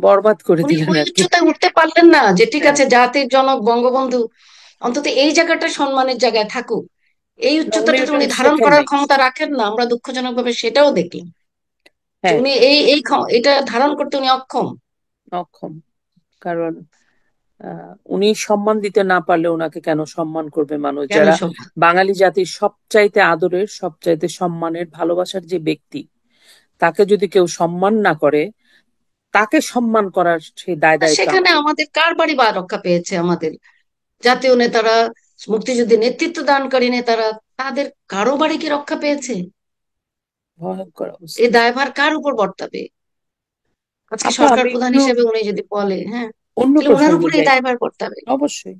বরবাদ করে উনি দিলেন ওই আর কি। উচ্চতায় উঠতে পারলেন না যে ঠিক হ্যাঁ, আছে জাতির জনক বঙ্গবন্ধু অন্তত এই জায়গাটা সম্মানের জায়গায় থাকুক। এই না উনি উচ্চতাটা তো ওটা উনি ধারণ শেখেন করার নাই। ক্ষমতা রাখেন না, আমরা দুঃখজনক ভাবে সেটাও দেখলাম যে হ্যাঁ, উনি এটা ধারণ করতে উনি অক্ষম। অক্ষম। কারণ উনি সম্মান দিতে না পারলে ওনাকে কেন সম্মান করবে মানুষ, কেন যারা সম্ভব? বাঙালি জাতির সবচাইতে আদরের, সবচাইতে সম্মানের, ভালোবাসার যে ব্যক্তি, তাকে যদি কেউ সম্মান না করে, তাকে সম্মান করার সেই দায় আর দায়িত্ব সেখানে আমাদের। আমাদের কার বাড়ি বা রক্ষা পেয়েছে? আমাদের জাতীয় নেতারা, মুক্তিযুদ্ধে নেতৃত্ব দানকারী নেতারা, তাদের কারো বাড়ি কি রক্ষা পেয়েছে? ভয়ঙ্কর এই অবস্থা। দায়ভার কার উপর বর্তাবে? আজকে আপা সরকার আমি প্রধান একটু হিসেবে উনি যদি বলে, হ্যাঁ, অন্য তাহলে ওনার প্রসঙ্গে উপরে এই যাই। দায়ভার বর্তাবে। অবশ্যই।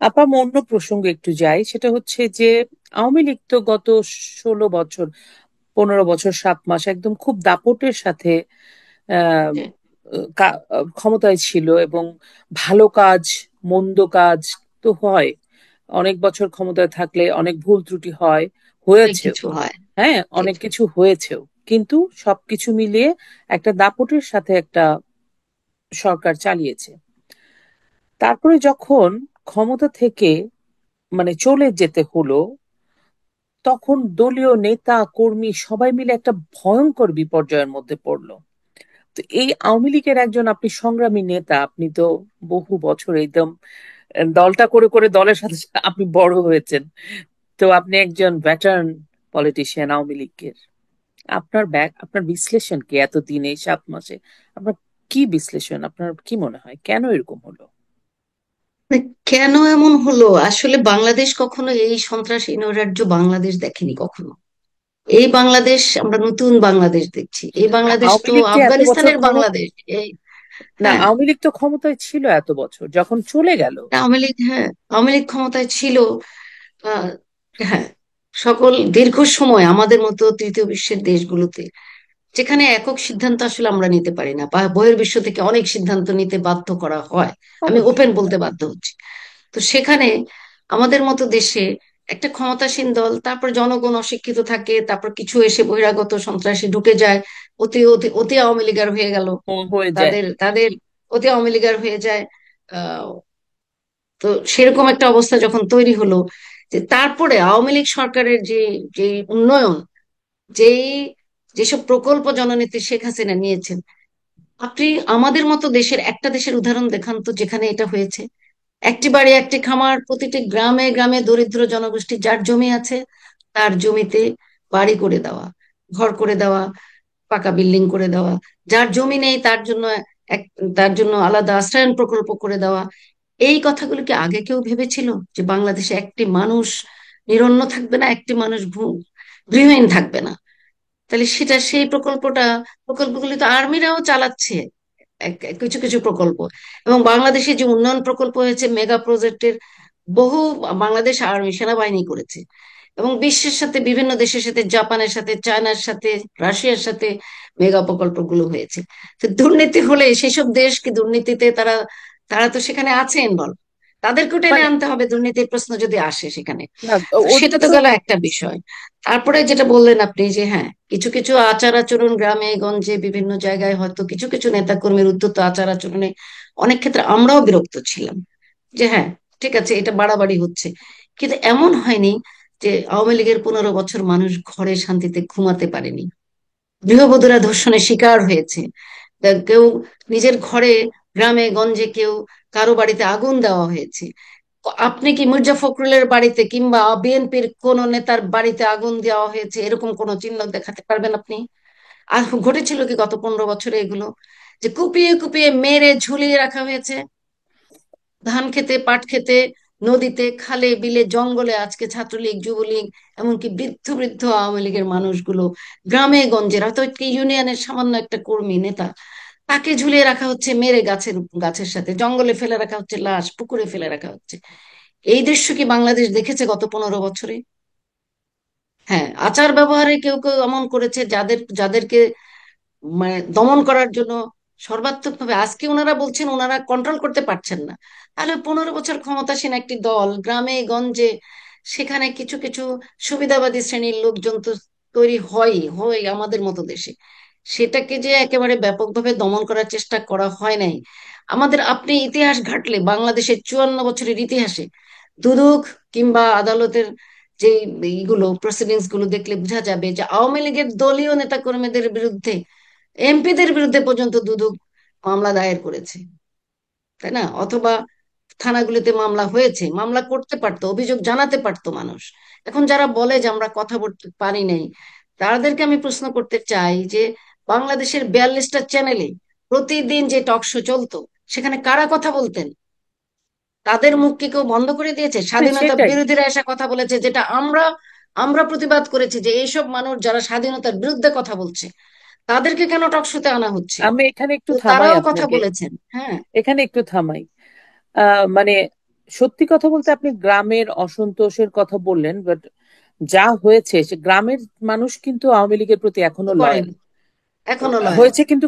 আপা আমি অন্য প্রসঙ্গে একটু যাই, সেটা হচ্ছে যে আওয়ামী লীগ তো গত 16 বছর, 15 বছর 7 মাস একদম খুব দাপটের সাথে আহ, ক্ষমতায় ছিল। এবং ভালো কাজ, মন্দ কাজ তো হয়, অনেক বছর ক্ষমতায় থাকলে অনেক ভুল ত্রুটি হয়, অনেক হয়েছেও। কিছু হয়। হ্যাঁ, ঠিক। অনেক কিছু হয়েছেও, কিন্তু সবকিছু মিলিয়ে একটা দাপটের সাথে একটা সরকার চালিয়েছে। তারপরে যখন ক্ষমতা থেকে মানে চলে যেতে হলো, তখন দলীয় নেতা কর্মী সবাই মিলে একটা ভয়ঙ্কর বিপর্যয়ের মধ্যে পড়লো। তো এই আওয়ামী লীগের একজন আপনি সংগ্রামী নেতা, আপনি তো বহু বছর একদম দলটা করে করে দলের সাথে সাথে আপনি বড় হয়েছেন। তো আপনি একজন ভেটারান পলিটিশিয়ান আওয়ামী লীগের। আপনার বিশ্লেষণ কি এতদিন এই 7 মাসে? আপনার কি বিশ্লেষণ? আপনার কি মনে হয় কেন এরকম হলো? মানে কেন এমন হলো? আসলে বাংলাদেশ কখনো এই সন্ত্রাসী নৈরাজ্য বাংলাদেশ দেখেনি কখনো। এই বাংলাদেশ, আমরা নতুন বাংলাদেশ দেখছি। এই না, বাংলাদেশ আওয়ামী তো লীগ যে এত বছর আফগানিস্তানের ক্ষমতা, বাংলাদেশ। এই, না হ্যাঁ, আওয়ামী লীগ তো ক্ষমতায় ছিল এত বছর, যখন চলে গেল। আওয়ামী লীগ, হ্যাঁ, আওয়ামী লীগ ক্ষমতায় ছিল। আহ, হ্যাঁ, সকল দীর্ঘ সময় আমাদের মতো তৃতীয় বিশ্বের দেশগুলোতে, যেখানে একক সিদ্ধান্ত আসলে আমরা নিতে পারি না, বা বহির্বিশ্ব থেকে অনেক সিদ্ধান্ত নিতে বাধ্য করা হয়, আমি ওপেন অবশ্যই। বলতে বাধ্য হচ্ছি। তো সেখানে আমাদের মতো দেশে একটা ক্ষমতাসীন দল, তারপর জনগণ অশিক্ষিত থাকে, তারপর কিছু এসে বহিরাগত সন্ত্রাসী ঢুকে যায়, অতি অতি অতি আওয়ামী লীগার হয়ে গেল। হয়ে যায়। তাদের তাদের অতি আওয়ামী লীগার হয়ে যায়। আহ তো সেরকম একটা অবস্থা যখন তৈরি হলো, যে তারপরে আওয়ামী লীগ সরকারের যে যে উন্নয়ন, যেই যেসব প্রকল্প জননেত্রী শেখ হাসিনা নিয়েছেন, আপনি আমাদের মতো দেশের একটা দেশের উদাহরণ দেখান তো যেখানে এটা হয়েছে। একটি বাড়ি একটি খামার, প্রতিটি গ্রামে গ্রামে দরিদ্র জনগোষ্ঠী যার জমি আছে তার জমিতে বাড়ি করে দেওয়া, ঘর করে দেওয়া, পাকা বিল্ডিং করে দেওয়া। যার জমি নেই তার জন্য এক তার জন্য আলাদা আশ্রয়ন প্রকল্প করে দেওয়া। এই কথাগুলো কি আগে কেউ ভেবেছিল যে বাংলাদেশে একটি মানুষ নিরন্ন থাকবে না, একটি মানুষ গৃহহীন থাকবে না? তাহলে সেটা, সেই প্রকল্পগুলি তো আর্মিরাও চালাচ্ছে, কিছু কিছু প্রকল্প। এবং বাংলাদেশে যে উন্নয়ন প্রকল্প হয়েছে মেগা প্রজেক্টের, বহু বাংলাদেশ আর্মি সেনাবাহিনী করেছে। এবং বিশ্বের সাথে, বিভিন্ন দেশের সাথে, জাপানের সাথে, চায়নার সাথে, রাশিয়ার সাথে মেগা প্রকল্পগুলো হয়েছে। তো দুর্নীতি হলে সেসব দেশ কি দুর্নীতিতে তারা তারা তো সেখানে আছে ইনভলভ, তাদেরকেও টেনে মানে আনতে হবে দুর্নীতির প্রশ্ন যদি আসে সেখানে। না, তো সেটা ওদের তো তো গেল একটা বিষয়। তারপরে যেটা বললেন আপনি যে হ্যাঁ, কিছু কিছু আচার আচরণ গ্রামে গঞ্জে বিভিন্ন জায়গায় হয়তো কিছু কিছু নেতাকর্মীর উদ্ধত আচার আচরণে অনেক ক্ষেত্রে আমরাও বিরক্ত ছিলাম, যে হ্যাঁ, ঠিক আছে, এটা বাড়াবাড়ি হচ্ছে। কিন্তু এমন হয়নি যে আওয়ামী লীগের 15 বছর মানুষ ঘরে শান্তিতে ঘুমাতে পারেনি, গৃহবধূরা ধর্ষণের শিকার হয়েছে, কেউ নিজের ঘরে, গ্রামে গঞ্জে কেউ, কারো বাড়িতে আগুন দেওয়া হয়েছে। আপনি কি মির্জা ফখরুলের বাড়িতে কিংবা বিএনপির কোন নেতার বাড়িতে আগুন দেওয়া হয়েছে এরকম কোন চিহ্ন দেখাতে পারবেন আপনি? আর ঘটেছিল কি গত 15 বছরে এগুলো, যে কুপিয়ে কুপিয়ে মেরে ঝুলিয়ে রাখা হয়েছে ধান খেতে, পাট খেতে, নদীতে, খালে, বিলে, জঙ্গলে। আজকে ছাত্রলীগ, যুবলীগ, এমনকি বৃদ্ধ বৃদ্ধ আওয়ামী লীগের মানুষগুলো গ্রামে গঞ্জে, হয়তো কি ইউনিয়নের সামান্য একটা কর্মী নেতা, তাকে ঝুলিয়ে রাখা হচ্ছে মেরে, গাছের সাথে জঙ্গলে ফেলে রাখা হচ্ছে, লাশ পুকুরে ফেলে রাখা হচ্ছে। এই দৃশ্য কি বাংলাদেশ দেখেছে গত 15 বছরে? হ্যাঁ, আচার ব্যবহারে কেউ কেউ এমন করেছে যাদেরকে মানে দমন করার জন্য সর্বাত্মক ভাবে আজকে ওনারা বলছেন ওনারা কন্ট্রোল করতে পারছেন না। তাহলে 15 বছর ক্ষমতাসীন একটি দল গ্রামে গঞ্জে, সেখানে কিছু কিছু সুবিধাবাদী শ্রেণীর লোকজন তো তৈরি হয় আমাদের মতো দেশে, সেটাকে যে একেবারে ব্যাপকভাবে দমন করার চেষ্টা করা হয় নাই। আমাদের আপনি ইতিহাস ঘাটলে বাংলাদেশের 54 বছরের ইতিহাসে দুদক কিংবা আদালতের যে এইগুলো প্রসিডিংস গুলো দেখলে বোঝা যাবে যে আওয়ামী লীগের দলীয় নেতাকর্মীদের বিরুদ্ধে, এমপিদের বিরুদ্ধে পর্যন্ত দুদক মামলা দায়ের করেছে, তাই না? অথবা থানাগুলিতে মামলা হয়েছে, মামলা করতে পারতো, অভিযোগ জানাতে পারতো মানুষ। এখন যারা বলে যে আমরা কথা বলতে পারি নাই, তাদেরকে আমি প্রশ্ন করতে চাই যে বাংলাদেশের 42টা চ্যানেলে প্রতিদিন যে টক শো চলতো, সেখানে কারা কথা বলতেন? তাদের মুখ কি কেউ বন্ধ করে দিয়েছে? হ্যাঁ, স্বাধীনতা সেটাই। বিরোধীরা এসে কথা বলেছে, যেটা আমরা আমরা প্রতিবাদ করেছি যে এইসব মানুষ যারা স্বাধীনতার বিরুদ্ধে কথা বলছে, তাদেরকে কেন টকশোতে আনা হচ্ছে? আমি এখানে একটু তো থামাই তারাও কথা আপনাকে, বলেছেন। হ্যাঁ, এখানে একটু থামাই। মানে সত্যি কথা বলতে আপনি গ্রামের অসন্তোষের কথা বললেন, বাট যা হয়েছে সে গ্রামের মানুষ কিন্তু আওয়ামী লীগের প্রতি কি এখনো করেন, লয়াল। এখনো লয়াল। হয়েছে কিন্তু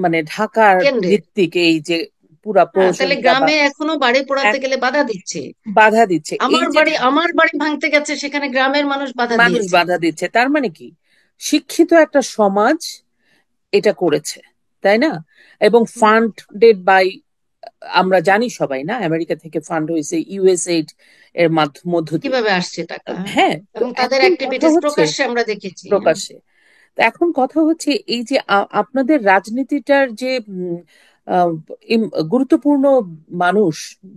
মানে ঢাকার কেন্দ্রে। ভিত্তিক এই যে পুরা হ্যাঁ, তাহলে প্রহসনটা বা গ্রামে এখনো বাড়ি পোড়াতে এক গেলে বাধা দিচ্ছে। বাধা দিচ্ছে, এই যে আমার বাড়ি ভাঙতে গেছে, সেখানে গ্রামের মানুষ বাধা মানুষ দিয়েছে। বাধা দিচ্ছে, তার মানে কি শিক্ষিত একটা সমাজ এটা করেছে, তাই না? এবং হুম। ফান্ডেড বাই, আমরা জানি সবাই না, আমেরিকা থেকে ফান্ড হয়েছে, ইউএসএইড এর মধ্য দিয়ে। কিভাবে আসছে টাকা? হ্যাঁ। হ্যাঁ, তো এবং তাদের এখন কথা অ্যাক্টিভিটিস হচ্ছে প্রকাশ্যে আমরা দেখেছি। হ্যাঁ। প্রকাশ্যে, তো এখন কথা হচ্ছে এই যে আপনাদের রাজনীতিটার যে আহ, গুরুত্বপূর্ণ মানুষ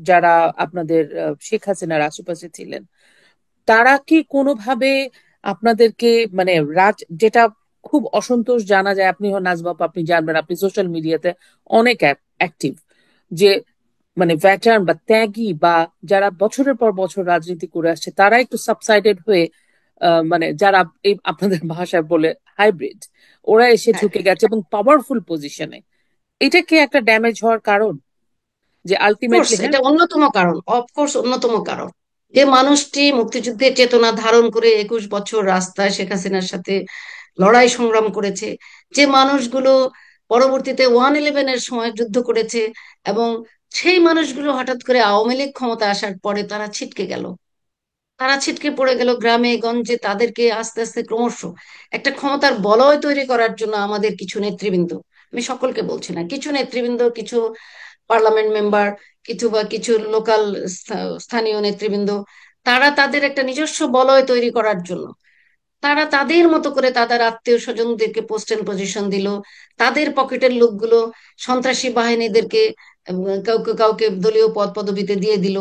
যারা আপনাদের শেখ হাসিনার আশেপাশে ছিলেন, তারা কি কোনোভাবে আপনাদেরকে মানে যেটা খুব অসন্তোষ জানা যায়, আপনি নাজবাপ আপনি জানবেন, আপনি সোশ্যাল মিডিয়াতে অনেক অ্যাক্টিভ, যে মানে ভ্যাটার্ন বা ত্যাগী বা যারা বছরের পর বছর রাজনীতি করে আসছে তারা একটু সাবসাইডেড হয়ে মানে যারা এই আপনাদের ভাষায় বলে হাইব্রিড, ওরা এসে ঢুকে হাইব্রিড। গেছে এবং পাওয়ারফুল পজিশনে। এটা কি একটা ড্যামেজ হওয়ার কারণ, যে কোর্স আলটিমেটলি? হ্যাঁ, এটা অন্যতম কারণ, অফকোর্স অন্যতম কারণ। যে মানুষটি মুক্তিযুদ্ধের চেতনা ধারণ করে 21 বছর রাস্তায় শেখ হাসিনার সাথে লড়াই সংগ্রাম করেছে, যে মানুষগুলো পরবর্তীতে 111-এর সময় যুদ্ধ করেছে, এবং সেই মানুষগুলো হঠাৎ করে আওয়ামী লীগ ক্ষমতা আসার পরে তারা ছিটকে গেল, তারা ছিটকে পড়ে গেল গ্রামে গঞ্জে। তাদেরকে আস্তে আস্তে ক্রমশ একটা ক্ষমতার বলয় তৈরি করার জন্য আমাদের কিছু নেতৃবৃন্দ, আমি সকলকে বলছি না, কিছু নেতৃবৃন্দ, কিছু পার্লামেন্ট মেম্বার, কিছু লোকাল স্থানীয় নেতৃবৃন্দ, তারা তাদের একটা নিজস্ব বলয় তৈরি করার জন্য তারা তাদের মতো করে তাদের আত্মীয় স্বজনদেরকে পোস্ট এন্ড পজিশন দিল, তাদের পকেটের লোকগুলো সন্ত্রাসী বাহিনীদেরকে কাউকে কাউকে দলীয় পদ পদবিতে দিয়ে দিল।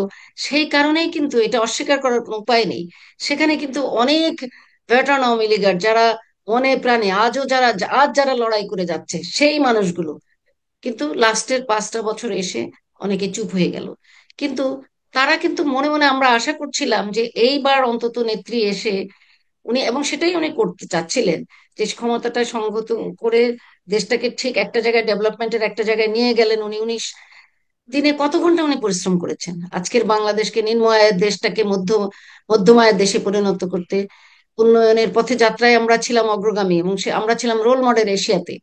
সেই কারণেই কিন্তু এটা অস্বীকার করার কোনো উপায় নেই। সেখানে কিন্তু অনেক ভেটারান আওয়ামী লীগার যারা মনে প্রাণে আজও যারা লড়াই করে যাচ্ছে, সেই মানুষগুলো কিন্তু লাস্টের 5টা বছর এসে অনেকে চুপ হয়ে গেল। কিন্তু তারা কিন্তু মনে মনে, আমরা আশা করছিলাম যে এইবার অন্তত নেত্রী এসে উনি, এবং সেটাই উনি করতে চাচ্ছিলেন, যে ক্ষমতাটা সংগত করে দেশটাকে ঠিক একটা জায়গায়, ডেভেলপমেন্টের একটা জায়গায় নিয়ে গেলেন উনি। দিনে কত ঘন্টা উনি পরিশ্রম করেছেন আজকের বাংলাদেশকে, নিম্ন আয়ের দেশটাকে মধ্যম আয়ের দেশে পরিণত করতে। উন্নয়নের পথে যাত্রায় আমরা ছিলাম অগ্রগামী, এবং আমরা ছিলাম রোল মডেল এশিয়াতে।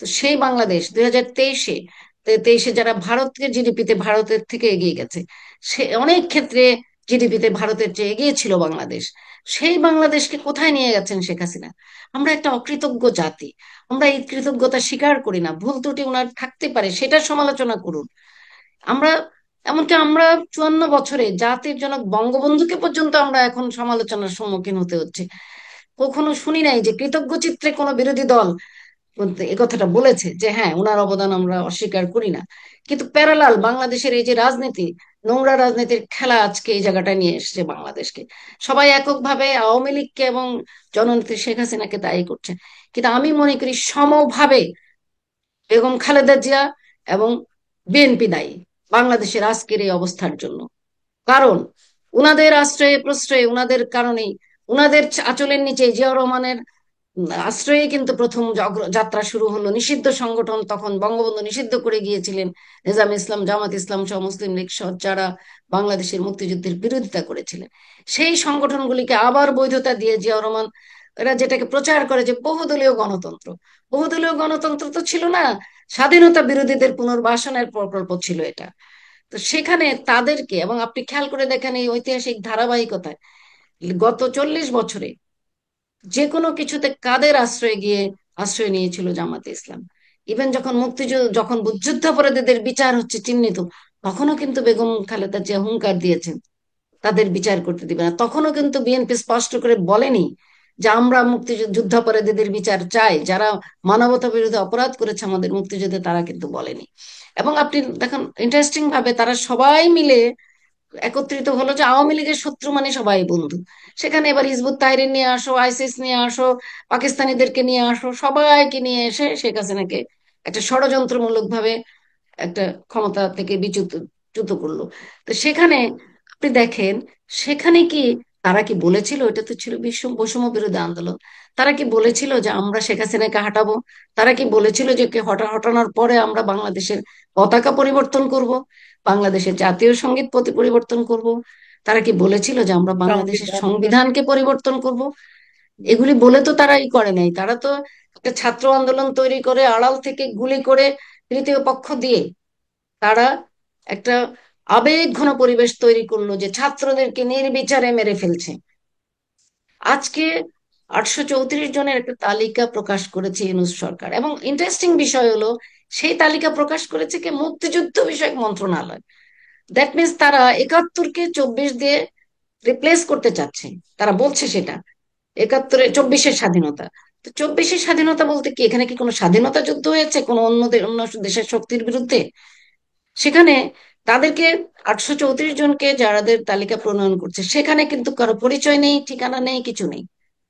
তো সেই বাংলাদেশ 2023-এ যারা ভারতের জিডিপিতে ভারতের থেকে এগিয়ে গেছে, সে অনেক ক্ষেত্রে জিডিপিতে ভারতের চেয়ে এগিয়ে ছিল বাংলাদেশ, সেই বাংলাদেশকে কোথায় নিয়ে গেছেন শেখ হাসিনা? আমরা একটা অকৃতজ্ঞ জাতি, আমরা এই কৃতজ্ঞতা স্বীকার করি না। ভুল ত্রুটি ওনার থাকতে পারে, সেটা সমালোচনা করুন। আমরা, এমনকি আমরা 54 বছরে জাতির জনক বঙ্গবন্ধুকে পর্যন্ত আমরা এখন সমালোচনার সম্মুখীন হতে হচ্ছে। কখনো শুনি নাই যে কৃতজ্ঞ চিত্রে কোনো বিরোধী দল বলতে এ কথাটা বলেছে যে হ্যাঁ, ওনার অবদান আমরা অস্বীকার করি না। কিন্তু প্যারালাল বাংলাদেশের এই যে রাজনীতি, নোংরা রাজনীতির খেলা আজকে এই জায়গাটায় নিয়ে এসেছে বাংলাদেশকে। সবাই এককভাবে আওয়ামী লীগকে এবং জননেত্রী শেখ হাসিনাকে দায়ী করছে, কিন্তু আমি মনে করি সমভাবে বেগম খালেদা জিয়া এবং বিএনপি দায়ী বাংলাদেশের আজকের এই অবস্থার জন্য। কারণ উনাদের আশ্রয়ে প্রশ্রয়ে, উনাদের কারণেই, উনাদের আঁচলের নিচে জিয়াউর রহমানের আশ্রয়ে কিন্তু প্রথম যাত্রা শুরু হলো। নিষিদ্ধ সংগঠন তখন বঙ্গবন্ধু নিষিদ্ধ করে গিয়েছিলেন, নিজাম ইসলাম, জামাত ইসলাম সহ, মুসলিম লীগ সহ, যারা বাংলাদেশের মুক্তিযুদ্ধের বিরোধিতা করেছিলেন, সেই সংগঠনগুলিকে আবার বৈধতা দিয়ে জিয়াউর রহমান, এরা যেটাকে প্রচার করে যে বহুদলীয় গণতন্ত্র, বহুদলীয় গণতন্ত্র তো ছিল না, স্বাধীনতা বিরোধীদের পুনর্বাসনের প্রকল্প ছিল এটা। তো সেখানে তাদেরকে, এবং আপনি খেয়াল করে দেখেন এই ঐতিহাসিক ধারাবাহিকতায় গত 40 বছরে যে কোনো কিছুতে কাদের আশ্রয় গিয়ে আশ্রয় নিয়েছিল জামাতে ইসলাম। ইভেন যখন মুক্তিযুদ্ধ, যখন যুদ্ধাপরাধীদের বিচার হচ্ছে চিহ্নিত, তখনও কিন্তু বেগম খালেদা জিয়া হুঙ্কার দিয়েছেন তাদের বিচার করতে দিবে না। তখনও কিন্তু বিএনপি স্পষ্ট করে বলেনি যে আমরা যুদ্ধাপরাধীদের বিচার চাই, যারা মানবতা বিরোধী অপরাধ করেছে আমাদের মুক্তিযুদ্ধে, তারা কিন্তু বলেনি। এবং আপনি দেখেন ইন্টারেস্টিং ভাবে তারা সবাই মিলে একত্রিত হলো যে আওয়ামী লীগের শত্রু মানে সবাই বন্ধু। সেখানে এবার হিজবুত তাহরির নিয়ে আসো, আইসিস নিয়ে আসো, পাকিস্তানিদেরকে নিয়ে আসো, সবাইকে নিয়ে এসে শেখ হাসিনাকে একটা ষড়যন্ত্রমূলক ভাবে একটা ক্ষমতা থেকে বিচ্যুত চ্যুত করলো। তো সেখানে আপনি দেখেন, সেখানে কি তারা কি বলেছিল, এটা তো ছিল বিশ্ব বৈষম্য বিরোধী আন্দোলন, তারা কি বলেছিল যে আমরা শেখ হাসিনাকে হাঁটাবো? তারা কি বলেছিল যে কে হটানোর পরে আমরা বাংলাদেশের পতাকা পরিবর্তন করব, বাংলাদেশের জাতীয় সঙ্গীত পরিবর্তন করব? তারা কি বলেছিল যে আমরা বাংলাদেশের সংবিধান। সংবিধানকে পরিবর্তন করব? এগুলি বলে তো তারা করে নাই। তারা তো একটা ছাত্র আন্দোলন তৈরি করে, আড়াল থেকে গুলি করে, তৃতীয় পক্ষ দিয়ে তারা একটা আবেগ ঘন পরিবেশ তৈরি করলো যে ছাত্রদেরকে নির্বিচারে মেরে ফেলছে। আজকে 834 জনের একটা তালিকা প্রকাশ করেছে ইউনূস সরকার, এবং ইন্টারেস্টিং বিষয় হলো সেই তালিকা প্রকাশ করেছে কে, মুক্তিযুদ্ধ বিষয়ক মন্ত্রণালয়। দ্যাট মিনস তারা 71কে 24 দিয়ে রিপ্লেস করতে চাচ্ছে। তারা বলছে সেটা 71-24 স্বাধীনতা। তো 24 স্বাধীনতা বলতে কি, এখানে কি কোনো স্বাধীনতা যুদ্ধ হয়েছে কোনো অন্য দেশের শক্তির বিরুদ্ধে? সেখানে তাদেরকে 834 জনকে যারাদের তালিকা প্রণয়ন করছে, সেখানে কিন্তু কারো পরিচয় নেই, ঠিকানা নেই, কিছু নেই।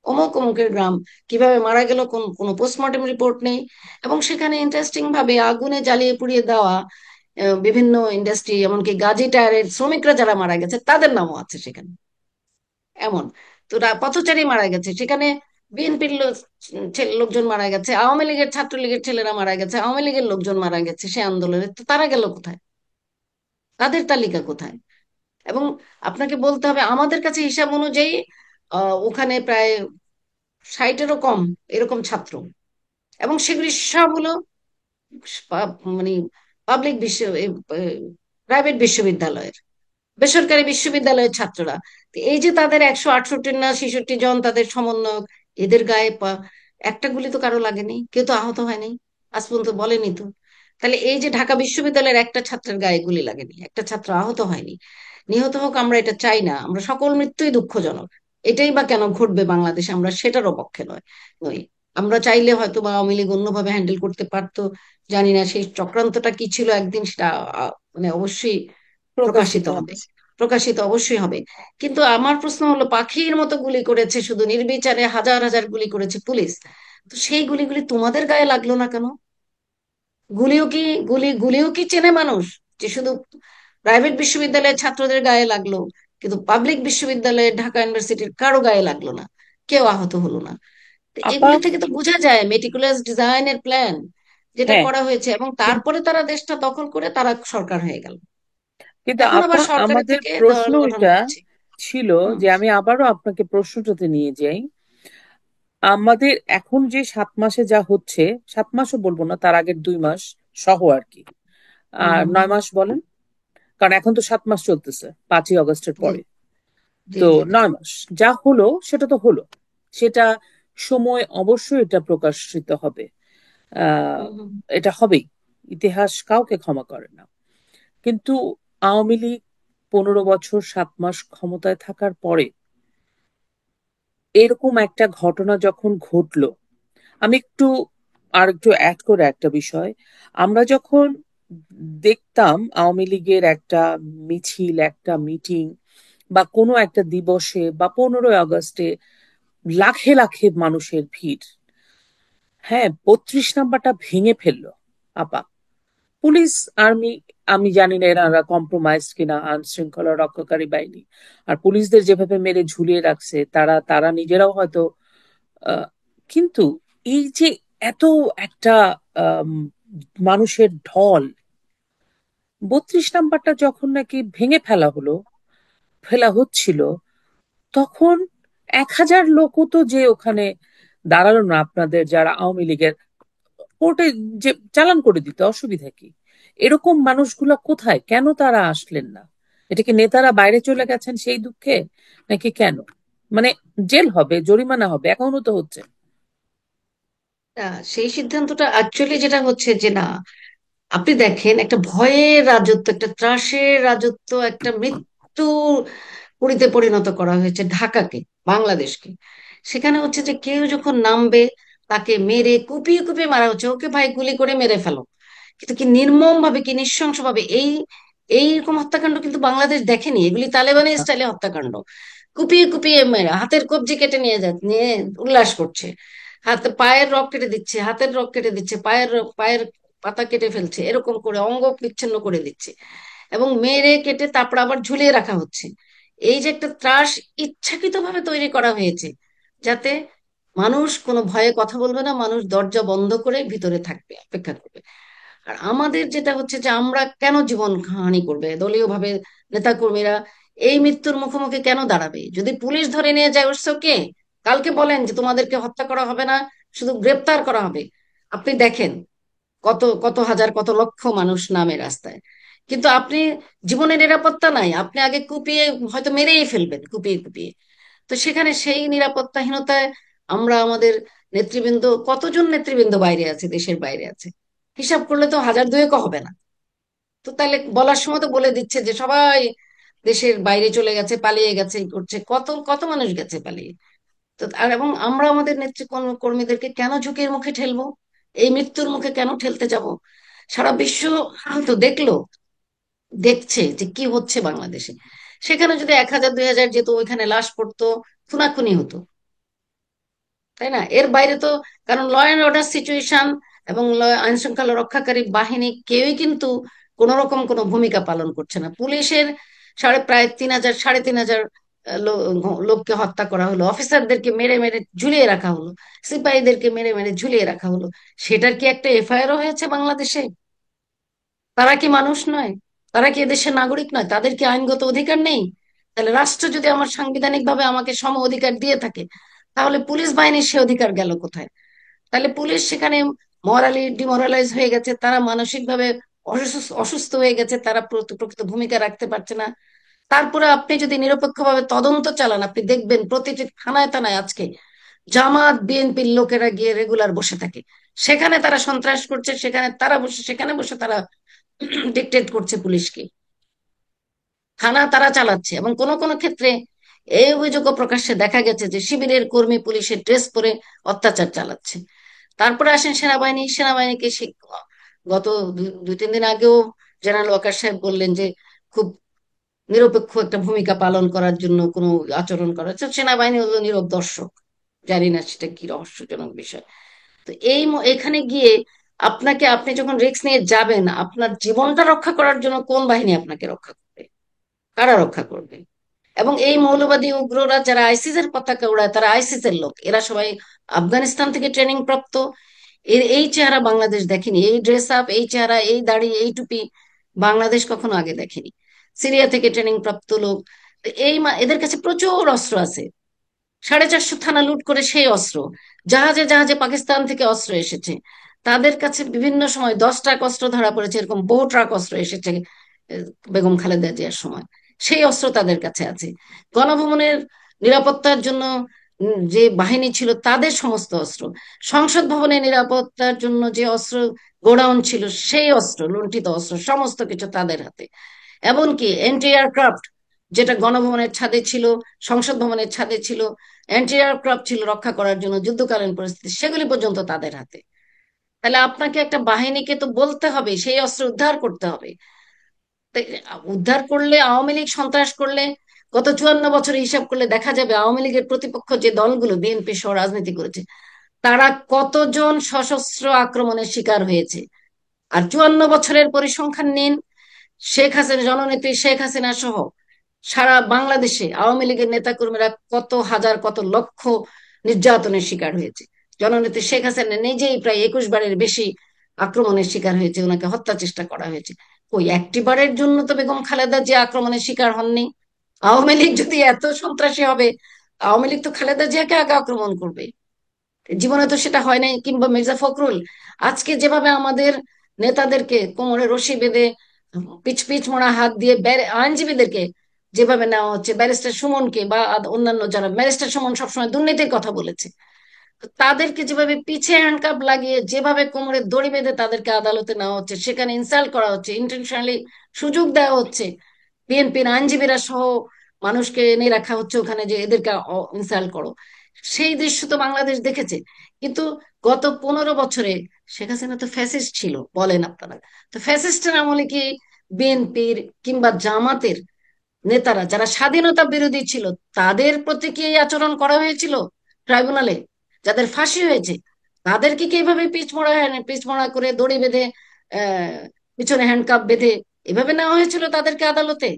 অমুক অমুকের গ্রাম, কিভাবে মারা গেল কোন কোনো পোস্টমর্টেম রিপোর্ট নেই। এবং সেখানে ইন্টারেস্টিং ভাবে আগুনে জ্বালিয়ে পুড়িয়ে দেওয়া বিভিন্ন ইন্ডাস্ট্রি, এমনকি গাজী টায়ারের শ্রমিকরা যারা মারা গেছে তাদের নামও আছে সেখানে। এমন তো পথচারী মারা গেছে সেখানে, বিএনপির লোকজন মারা গেছে, আওয়ামী লীগের ছাত্রলীগের ছেলেরা মারা গেছে, আওয়ামী লীগের লোকজন মারা গেছে সে আন্দোলনে, তো তারা গেল কোথায়? তাদের তালিকা কোথায়? এবং আপনাকে বলতে হবে আমাদের কাছে হিসাব অনুযায়ী ওখানে প্রায় 60-এরও কম এরকম ছাত্র, এবং সেগুলি সব হলো মানে পাবলিক প্রাইভেট বিশ্ববিদ্যালয়ের, বেসরকারি বিশ্ববিদ্যালয়ের ছাত্ররা। তো এই যে তাদের 168 না 66 জন তাদের সমন্বয়ক, এদের গায়ে একটা গুলি তো কারো লাগেনি, কেউ তো আহত হয়নি, আজ পর্যন্ত বলেনি তো। তাহলে এই যে ঢাকা বিশ্ববিদ্যালয়ের একটা ছাত্রের গায়ে গুলি লাগেনি, একটা ছাত্র আহত হয়নি, নিহত হোক আমরা এটা চাই না, আমরা সকল মৃত্যুই দুঃখজনক, এটাই বা কেন ঘটবে বাংলাদেশে আমরা সেটারও পক্ষে নই। আমরা চাইলে হয়তো বা আওয়ামী লীগ অন্যভাবে হ্যান্ডেল করতে পারতো, জানি না সেই চক্রান্তটা কি ছিল, একদিন সেটা মানে অবশ্যই প্রকাশিত প্রকাশিত হবে। হবে, প্রকাশিত অবশ্যই হবে। কিন্তু আমার প্রশ্ন হলো, পাখির মতো গুলি করেছে শুধু নির্বিচারে, হাজার হাজার গুলি করেছে পুলিশ, তো সেই গুলিগুলি তোমাদের গায়ে লাগলো না কেন? গুলিও কি, গুলিও কি চেনে মানুষ? যে শুধু প্রাইভেট বিশ্ববিদ্যালয়ের ছাত্রদের গায়ে লাগলো, কিন্তু পাবলিক বিশ্ববিদ্যালয়ের ঢাকা ইউনিভার্সিটির কারো গায়ে লাগলো না, কেউ আহত হলো না? তো আপা। এগুলি থেকে তো বোঝা যায় মেটিকুলাস ডিজাইনের প্ল্যান যেটা হ্যাঁ। করা হয়েছে, এবং কিন- তারপরে তারা দেশটা দখল করে তারা সরকার হয়ে গেল। কিন্তু এখন আপা, আবার সরকারের আমাদের থেকে প্রশ্ন দল গঠন এটা করছে। ছিল হুম। যে আমি আবারও আপনাকে প্রশ্নটাতে নিয়ে যাই। আমাদের এখন যে 7 মাসে যা হচ্ছে, 7 মাসও বলবো না, তার আগের 2 মাস সহ আর কি, হুম। আর হুম। 9 মাস বলেন, কারণ এখন তো 7 মাস চলতেছে 5ই আগস্টের জি, পরে। জি, তো জি। 9 মাস যা হলো সেটা তো হলো, সেটা সময় অবশ্যই এটা প্রকাশিত হবে। আহ হুম। হুম। এটা হবেই, ইতিহাস কাউকে ক্ষমা করে না। কিন্তু আওয়ামী লীগ 15 বছর 7 মাস ক্ষমতায় থাকার পরে এরকম একটা ঘটনা যখন ঘটলো, আমি একটু আর একটু অ্যাড করে একটা বিষয়, আমরা যখন দেখতাম আওয়ামী লীগের একটা মিছিল, একটা মিটিং বা কোনো একটা দিবসে বা 15ই আগস্টে লাখে লাখে মানুষের ভিড়। হ্যাঁ, 32 নাম্বারটা ভেঙে ফেললো আপা। পুলিশ, আর্মি, আমি জানি না এরা কম্প্রোমাইজ কিনা, আইন শৃঙ্খলা রক্ষাকারী বাহিনী। আর পুলিশদের যেভাবে মেরে ঝুলিয়ে রাখছে, তারা তারা নিজেরাও হয়তো আহ, কিন্তু এই যে এত একটা আম, মানুষের ঢল, 32 নাম্বারটা যখন নাকি ভেঙে ফেলা হলো, ফেলা হচ্ছিল, তখন 1,000 লোকও তো যে ওখানে দাঁড়ালো না, আপনাদের যারা আওয়ামী লীগের, কোর্টে যে চালান করে দিতে অসুবিধা কি? এরকম মানুষগুলা কোথায়, কেন তারা আসলেন না? এটা কি নেতারা বাইরে চলে গেছেন সেই দুঃখে, নাকি কেন? মানে জেল হবে, জরিমানা হবে, এখনো তো হচ্ছে। সেই সিদ্ধান্তটা অ্যাকচুয়ালি যেটা হচ্ছে যে না, আপনি দেখেন একটা ভয়ের রাজত্ব, একটা ত্রাসের রাজত্ব, একটা মৃত্যু পুরীতে পরিণত করা হয়েছে ঢাকাকে, বাংলাদেশকে। সেখানে হচ্ছে যে কেউ যখন নামবে তাকে মেরে কুপিয়ে কুপিয়ে মারা হচ্ছে, ওকে ভাই গুলি করে মেরে ফেলো। কিন্তু কি নির্মম ভাবে, কি নৃশংস ভাবে এই এইরকম হত্যাকাণ্ড কিন্তু বাংলাদেশ দেখেনি। এগুলি তালেবানি স্টাইলে হত্যাকাণ্ড। কুপিয়ে কুপিয়ে মেরে হাতের কবজি কেটে নিয়ে উল্লাস করছে। হাতে পায়ের রগ কেটে দিচ্ছে, হাতের রগ কেটে দিচ্ছে, পায়ের পাতা কেটে ফেলছে, এরকম করে অঙ্গ বিচ্ছিন্ন করে দিচ্ছে এবং মেরে কেটে তারপর আবার ঝুলিয়ে রাখা হচ্ছে। এই যে একটা ত্রাস ইচ্ছাকৃতভাবে তৈরি করা হয়েছে, যাতে মানুষ কোনো ভয়ে কথা বলবে না, মানুষ দরজা বন্ধ করে ভিতরে থাকবে, অপেক্ষা করবে। আর আমাদের যেটা হচ্ছে যে আমরা কেন জীবন হানি করবে দলীয় ভাবে নেতা কর্মীরা, এই মৃত্যুর মুখোমুখি কেন দাঁড়াবে? যদি পুলিশ ধরে নিয়ে যায়, ওকে কালকে বলেন যে তোমাদেরকে হত্যা করা হবে না, শুধু গ্রেপ্তার করা হবে। আপনি দেখেন কত কত হাজার, কত লক্ষ মানুষ নামে রাস্তায়, কিন্তু আপনি জীবনের নিরাপত্তা নাই, আপনি আগে কুপিয়ে হয়তো মেরেই ফেলবেন, কুপিয়ে কুপিয়ে। তো সেখানে সেই নিরাপত্তাহীনতায় আমরা আমাদের নেতৃবৃন্দ, কতজন নেতৃবৃন্দ বাইরে আছে, দেশের বাইরে আছে, হিসাব করলে তো হাজার দুয়েকও হবে না। তো তাহলে বলার সময় তো বলে দিচ্ছে যে সবাই দেশের বাইরে চলে গেছে, পালিয়ে গেছে, এই করছে, কত কত মানুষ গেছে পালিয়ে। তো আর এবং আমরা আমাদের কর্মীদেরকে কেন ঝুঁকির মুখে ঠেলবো, এই মৃত্যুর মুখে কেন ঠেলতে যাব? সারা বিশ্ব তো দেখলো, দেখছে যে কি হচ্ছে বাংলাদেশে। সেখানে যদি 1,000 2,000 যেত, ওইখানে লাশ পড়তো, খুনাখুনি হতো, তাই না? এর বাইরে তো, কারণ ল অ্যান্ড অর্ডার সিচুয়েশন এবং আইন শৃঙ্খলা রক্ষাকারী বাহিনী কেউই কিন্তু কোন রকম কোনো ভূমিকা পালন করছে না। পুলিশের প্রায় 3,000 3,500 লোককে হত্যা করা হলো, অফিসারদেরকে মেরে মেরে ঝুলিয়ে রাখা হলো, সিপাহীদেরকে মেরে মেরে ঝুলিয়ে রাখা হলো। সেটার কি একটা এফআইআরও হয়েছে বাংলাদেশে? তারা কি মানুষ নয়? তারা কি এদেশের নাগরিক নয়? তাদের কি আইনগত অধিকার নেই? তাহলে রাষ্ট্র যদি আমার সাংবিধানিক ভাবে আমাকে সম অধিকার দিয়ে থাকে, তাহলে পুলিশ বাহিনীর সে অধিকার গেল কোথায়? তাহলে পুলিশ সেখানে মরালি ডিমোরালাইজ হয়ে গেছে, তারা মানসিকভাবে অসুস্থ হয়ে গেছে, তারা প্রকৃত ভূমিকা রাখতে পারছে না। তারপরে আপনি যদি নিরপেক্ষভাবে তদন্ত চালান, আপনি দেখবেন প্রতিটি থানায় থানায় আজকে জামাত বিএনপির লোকেরা গিয়ে রেগুলার বসে থাকে। সেখানে তারা সন্ত্রাস করছে, সেখানে বসে তারা ডিকটেট করছে পুলিশকে, থানা তারা চালাচ্ছে। এবং কোন কোন ক্ষেত্রে এই অভিযোগও প্রকাশ্যে দেখা গেছে যে শিবিরের কর্মী পুলিশের ড্রেস পরে অত্যাচার চালাচ্ছে। তারপরে আসেন সেনাবাহিনী, সেনাবাহিনীকে গত 2-3 দিন আগেও জেনারেল ওয়াকার সাহেব বললেন যে খুব নিরপেক্ষ একটা ভূমিকা পালন করার জন্য কোনো আচরণ করা হচ্ছে। সেনাবাহিনী হলো নীরব দর্শক। জানি না সেটা কি রহস্যজনক বিষয়। তো এখানে গিয়ে আপনি যখন রিস্ক নিয়ে যাবেন, আপনার জীবনটা রক্ষা করার জন্য কোন বাহিনী আপনাকে রক্ষা করবে? কারা রক্ষা করবে? এবং এই মৌলবাদী উগ্ররা যারা আইসিস এর পতাকা উড়ায়, তারা আইসিস এর লোক, এরা সবাই আফগানিস্তান থেকে ট্রেনিং প্রাপ্ত। এই চেহারা বাংলাদেশ দেখেনি, এই ড্রেস আপ, এই চেহারা, এই দাড়ি, এই টুপি বাংলাদেশ কখনো আগে দেখেনি। সিরিয়া থেকে ট্রেনিং প্রাপ্ত লোক। তো এদের কাছে প্রচুর অস্ত্র আছে। 450 থানা লুট করে সেই অস্ত্র, জাহাজে জাহাজে পাকিস্তান থেকে অস্ত্র এসেছে। তাদের কাছে বিভিন্ন সময় 10 ট্রাক অস্ত্র ধরা পড়েছে, এরকম বহু ট্রাক অস্ত্র এসেছে বেগম খালেদা জিয়ার সময়। সেই অস্ত্র তাদের কাছে আছে। গণভবনের নিরাপত্তার জন্য যে বাহিনী ছিল, তাদের সমস্ত অস্ত্র। সংসদ ভবনের নিরাপত্তার জন্য যে অস্ত্র গোডাউন ছিল, সেই অস্ত্র, লুণ্ঠিত অস্ত্র সমস্ত কিছু তাদের হাতে। এমনকি অ্যান্টি এয়ারক্রাফট, যেটা গণভবনের ছাদে ছিল, সংসদ ভবনের ছাদে ছিল, অ্যান্টি এয়ারক্রাফট ছিল রক্ষা করার জন্য যুদ্ধকালীন পরিস্থিতি, সেগুলি পর্যন্ত তাদের হাতে। তাহলে আপনাকে একটা বাহিনীকে তো বলতে হবে, সেই অস্ত্র উদ্ধার করতে হবে। তাই উদ্ধার করলে, আওয়ামী লীগ সন্ত্রাস করলে, গত 54 বছরে হিসাব করলে দেখা যাবে আওয়ামী লীগের প্রতিপক্ষ যে দলগুলো বিএনপি সহ রাজনীতি করেছে, তারা কতজন সশস্ত্র আক্রমণের শিকার হয়েছে। আর 54 বছরের পরিসংখ্যান নিন, শেখ হাসিনা, জননেত্রী শেখ হাসিনা সহ সারা বাংলাদেশে আওয়ামী লীগের নেতাকর্মীরা কত হাজার, কত লক্ষ নির্যাতনের শিকার হয়েছে। জননেত্রী শেখ হাসিনা নিজেই প্রায় 21 বারের বেশি আক্রমণের শিকার হয়েছে, ওনাকে হত্যা চেষ্টা করা হয়েছে। ওই একটি বারের জন্য তো বেগম খালেদা জিয়া আক্রমণের শিকার হননি। আওয়ামী লীগ যদি এত সন্ত্রাসী হবে, আওয়ামী লীগ তো খালেদা জিয়াকে আগে আক্রমণ করবে। জীবনে তো সেটা হয় নাই। কিংবা মির্জা ফখরুল আজকে যেভাবে আমাদের নেতাদেরকে কোমরে রশি বেঁধে পিচ পিচ মোড়া হাত দিয়ে আইনজীবীদেরকে যেভাবে নেওয়া হচ্ছে, ব্যারিস্টার সুমনকে বা অন্যান্য যারা, ব্যারিস্টার সুমন সবসময় দুর্নীতির কথা বলেছে, তো তাদেরকে যেভাবে পিছে হ্যান্ডকাপ লাগিয়ে যেভাবে কোমরে দড়ি বেঁধে তাদেরকে আদালতে নেওয়া হচ্ছে, সেখানে ইনসাল্ট করা হচ্ছে, ইন্টেনশনালি সুযোগ দেওয়া হচ্ছে, বিএনপির আইনজীবীরা সহ মানুষকে এনে রাখা হচ্ছে ওখানে যে এদেরকে ইনসাল্ট করো। সেই দৃশ্য তো বাংলাদেশ দেখেছে। কিন্তু গত 15 বছরে শেখ হাসিনা তো ফ্যাসিস্ট ছিল বলেন আপনারা, তো ফ্যাসিস্টের আমলে কি বিএনপির কিংবা জামাতের নেতারা যারা স্বাধীনতা বিরোধী ছিল, তাদের প্রতি কি এই আচরণ করা হয়েছিল? ট্রাইব্যুনালে যাদের ফাঁসি হয়েছে, তাদেরকে কি এইভাবে পিচমোড়া করে দড়ি বেঁধে, আহ পিছনে হ্যান্ডকাপ বেঁধে এভাবে নেওয়া হয়েছিল তাদেরকে আদালতে?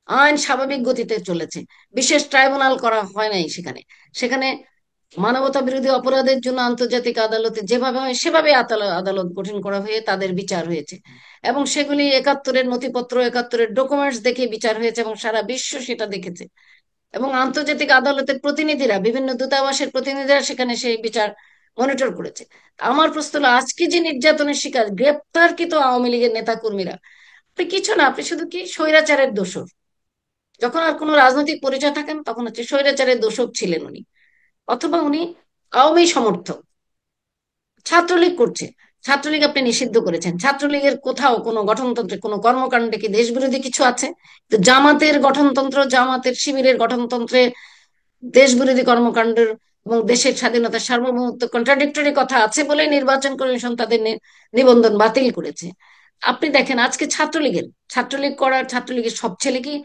আইন স্বাভাবিক গতিতে চলেছে, বিশেষ ট্রাইব্যুনাল করা হয় নাই সেখানে। সেখানে মানবতা বিরোধী অপরাধের জন্য আন্তর্জাতিক আদালতে যেভাবে হয় সেভাবে আদালত গঠন করা হয়ে তাদের বিচার হয়েছে। এবং সেগুলি 71-এর নথিপত্র, 71-এর ডকুমেন্টস দেখে বিচার হয়েছে, এবং সারা বিশ্ব সেটা দেখেছে। এবং আন্তর্জাতিক আদালতের প্রতিনিধিরা, বিভিন্ন দূতাবাসের প্রতিনিধিরা সেখানে সেই বিচার মনিটর করেছে। আমার প্রশ্ন হলো, আজকে যে নির্যাতনের শিকার গ্রেপ্তারকৃত আওয়ামী লীগের নেতা কর্মীরা, আপনি কিছু না, আপনি শুধু কি স্বৈরাচারের দোষর। যখন আর কোনো রাজনৈতিক পরিচয় থাকেন তখন হচ্ছে স্বৈরাচারের দোষক ছিলেন উনি, অথবা উনি আওয়ামী সমর্থক। ছাত্রলীগ করছে, ছাত্রলীগ আপনি নিষিদ্ধ করেছেন, ছাত্রলীগের কোথাও কোনো গঠনতন্ত্রে কোনো কর্মকাণ্ডে কি দেশ বিরোধী কিছু আছে? তো জামাতের গঠনতন্ত্র, জামাতের শিবিরের গঠনতন্ত্রে দেশ বিরোধী কর্মকাণ্ডের এবং দেশের স্বাধীনতার সার্বভৌমত্ব কন্ট্রাডিক্টরি কথা আছে বলে নির্বাচন কমিশন তাদের নিবন্ধন বাতিল করেছে। আপনি দেখেন আজকে ছাত্রলীগের, ছাত্রলীগ করার, ছাত্রলীগের সব ছেলে কি,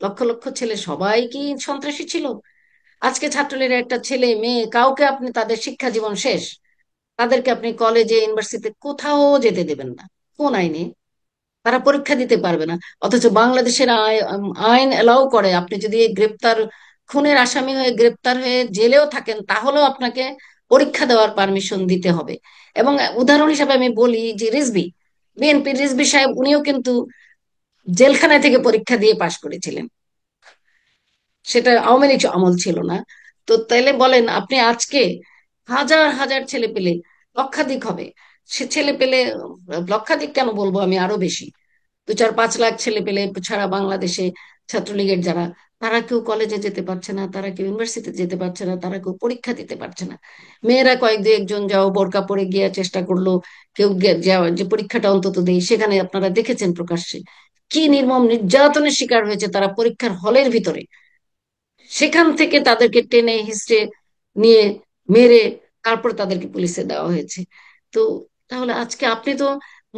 লক্ষ লক্ষ ছেলে সবাই কি সন্ত্রাসী ছিল? আজকে ছাত্রলীগের একটা ছেলে মেয়ে কাউকে আপনি, তাদের শিক্ষা জীবন শেষ, তাদেরকে আপনি কলেজে ইউনিভার্সিটিতে কোথাও যেতে দেবেন না। কোন আইনে? তারা পরীক্ষা দিতে পারবে না। অথচ বাংলাদেশের আইন এলাও করে, আপনি যদি গ্রেপ্তার, খুনের আসামি হয়ে গ্রেপ্তার হয়ে জেলেও থাকেন, তাহলেও আপনাকে পরীক্ষা দেওয়ার পারমিশন দিতে হবে। এবং উদাহরণ হিসাবে আমি বলি যে রিজভী, বিএনপির রিজভী সাহেব, উনিও কিন্তু জেলখানায় থেকে পরীক্ষা দিয়ে পাশ করেছিলেন। সেটা আওয়ামী লীগ আমল ছিল না। তো তাইলে বলেন আপনি আজকে হাজার হাজার ছেলে পেলে, লক্ষাধিক হবে, সে ছেলে পেলে, লক্ষাধিক কেন বলবো আমি, আরো বেশি, 2-4-5 লাখ ছেলে পেলে সারা বাংলাদেশে ছাত্রলীগের যারা, তারা কেউ কলেজে যেতে পারছে না, তারা কেউ ইউনিভার্সিটিতে যেতে পারছে না, তারা কেউ পরীক্ষা দিতে পারছে না। মেয়েরা কয়েক দু একজন যাও বোরকা পরে গিয়ে চেষ্টা করলো, কেউ যে পরীক্ষাটা অন্তত দেই, সেখানে আপনারা দেখেছেন প্রকাশ্যে কি নির্মম নির্যাতনের শিকার হয়েছে তারা পরীক্ষার হলের ভিতরে। সেখান থেকে তাদেরকে টেনে হিস্টে নিয়ে মেরে তারপর তাদেরকে পুলিশে দেওয়া হয়েছে। তো তাহলে আজকে আপনি তো,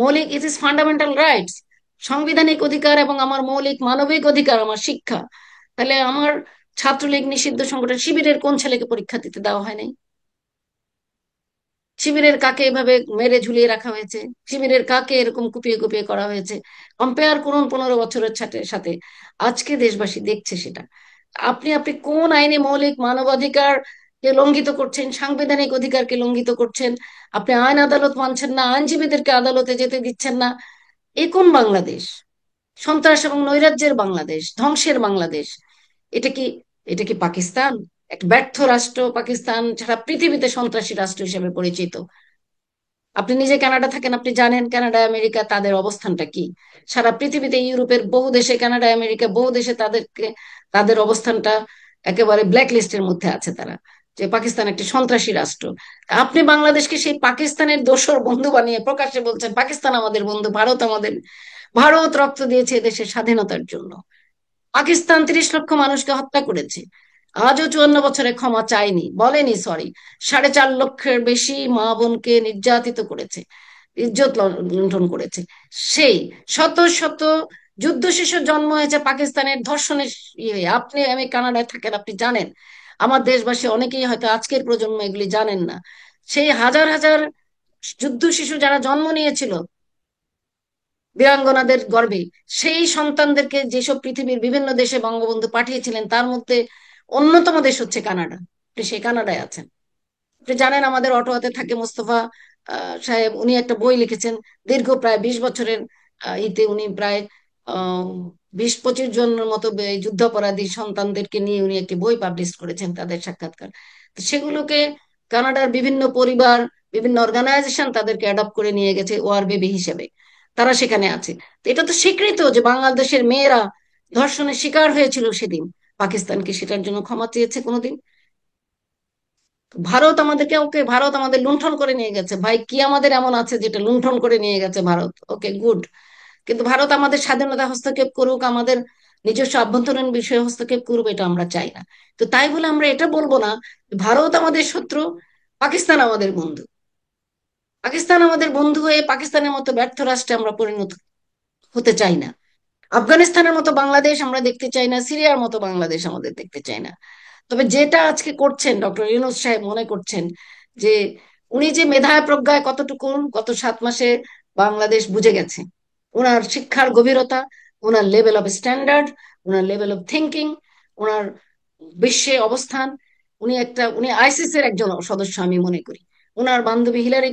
মৌলিক, ইট ইজ ফান্ডামেন্টাল রাইটস, সাংবিধানিক অধিকার এবং আমার মৌলিক মানবিক অধিকার আমার শিক্ষা। তাহলে আমার ছাত্রলীগ নিষিদ্ধ সংগঠন শিবিরের কোন ছেলেকে পরীক্ষা দিতে দেওয়া হয় নাই? শিবিরের কাকে এভাবে মেরে ঝুলিয়ে রাখা হয়েছে? শিবিরের কাকে এরকম কুপিয়ে কুপিয়ে করা হয়েছে? কম্পেয়ার করুন 15 বছরের সাথে সাথে। আজকে দেশবাসী দেখছে সেটা। আপনি আপনি কোন আইনে মৌলিক মানবাধিকার কে লঙ্ঘিত করছেন, সাংবিধানিক অধিকারকে লঙ্ঘিত করছেন? আপনি আইন আদালত মানছেন না, আইনজীবীদেরকে আদালতে যেতে দিচ্ছেন না। এ কোন বাংলাদেশ? সন্ত্রাস এবং নৈরাজ্যের বাংলাদেশ, ধ্বংসের বাংলাদেশ। এটা কি, এটা কি পাকিস্তান? এক ব্যর্থ রাষ্ট্র পাকিস্তান সারা পৃথিবীতে সন্ত্রাসী রাষ্ট্র হিসেবে পরিচিত। আপনি নিজে কানাডা থাকেন, আপনি জানেন কানাডা আমেরিকা তাদের অবস্থানটা কি। সারা পৃথিবীতে ইউরোপের বহু দেশে, কানাডা আমেরিকা বহু দেশে তাদেরকে, তাদের অবস্থানটা একেবারে ব্ল্যাক লিস্টের মধ্যে আছে তারা, যে পাকিস্তান একটি সন্ত্রাসী রাষ্ট্র। আপনি বাংলাদেশকে সেই পাকিস্তানের দোসর বন্ধু বানিয়ে প্রকাশ্যে বলছেন পাকিস্তান আমাদের বন্ধু, ভারত আমাদের, ভারত রক্ত দিয়েছে দেশের স্বাধীনতার জন্য। পাকিস্তান 30 লক্ষ মানুষকে হত্যা করেছে। আজও 54 বছরে ক্ষমা চায়নি, বলেনি সরি। 4.5 লক্ষের বেশি মা বোনকে নির্যাতিত করেছে, ইজ্জত লুণ্ঠন করেছে। সেই শত শত যুদ্ধ শিশুর জন্ম হয়েছে পাকিস্তানের ধর্ষণের ইয়ে। আপনি, আমি কানাডায় থাকেন, আপনি জানেন। আমার দেশবাসী অনেকেই হয়তো আজকের প্রজন্ম এগুলি জানেন না। সেই হাজার হাজার যুদ্ধ শিশু যারা জন্ম নিয়েছিল বীরাঙ্গনাদের গর্ভে, সেই সন্তানদেরকে যেসব পৃথিবীর বিভিন্ন দেশে বঙ্গবন্ধু পাঠিয়েছিলেন, তার মধ্যে অন্যতম দেশ হচ্ছে কানাডা। আপনি সেই কানাডায় আছেন। আপনি জানেন আমাদের অটোয়াতে থাকে মোস্তফা সাহেব, উনি একটা বই লিখেছেন। দীর্ঘ প্রায় 20 বছরের ইতে উনি প্রায় 20-25 জনের মতো এই যুদ্ধাপরাধী সন্তানদেরকে নিয়ে উনি একটি বই পাবলিশ করেছেন, তাদের সাক্ষাৎকার। তো সেগুলোকে কানাডার বিভিন্ন পরিবার, বিভিন্ন অর্গানাইজেশন তাদেরকে অ্যাডপ্ট করে নিয়ে গেছে ওয়ার বেবি হিসেবে। তারা সেখানে আছে। তো এটা তো স্বীকৃত যে বাংলাদেশের মেয়েরা ধর্ষণের শিকার হয়েছিল সেদিন। পাকিস্তান কি সেটার জন্য ক্ষমা চেয়েছে কোনোদিন? ভারত আমাদেরকে, ওকে ভারত আমাদের লুণ্ঠন করে নিয়ে গেছে ভাই, কি আমাদের এমন আছে যেটা লুণ্ঠন করে নিয়ে গেছে ভারত? Okay good. কিন্তু ভারত আমাদের স্বাধীনতা হস্তক্ষেপ করুক, আমাদের নিজস্ব আভ্যন্তরীণ বিষয়ে হস্তক্ষেপ করুক, এটা আমরা চাই না। তো তাই বলে আমরা এটা বলবো না ভারত আমাদের শত্রু, পাকিস্তান আমাদের বন্ধু। পাকিস্তান আমাদের বন্ধু হয়ে পাকিস্তানের মতো ব্যর্থ রাষ্ট্রে আমরা পরিণত হতে চাই না। আফগানিস্তানের মতো বাংলাদেশ আমরা দেখতে চাই না, সিরিয়ার মতো বাংলাদেশ আমাদের দেখতে চাই না। তবে যেটা আজকে করছেন ডক্টর ইউনূস সাহেব, মনে করছেন যে উনি যে মেধায় প্রজ্ঞায় কতটুকু গত 7 মাসে বাংলাদেশ বুঝে গেছে। ওনার শিক্ষার গভীরতা, ওনার লেভেল অফ স্ট্যান্ডার্ড, ওনার লেভেল অফ থিঙ্কিং, ওনার বিশ্বে অবস্থান। উনি আইসিস এর একজন সদস্য আমি মনে করি। ওনার বান্ধবী হিলারি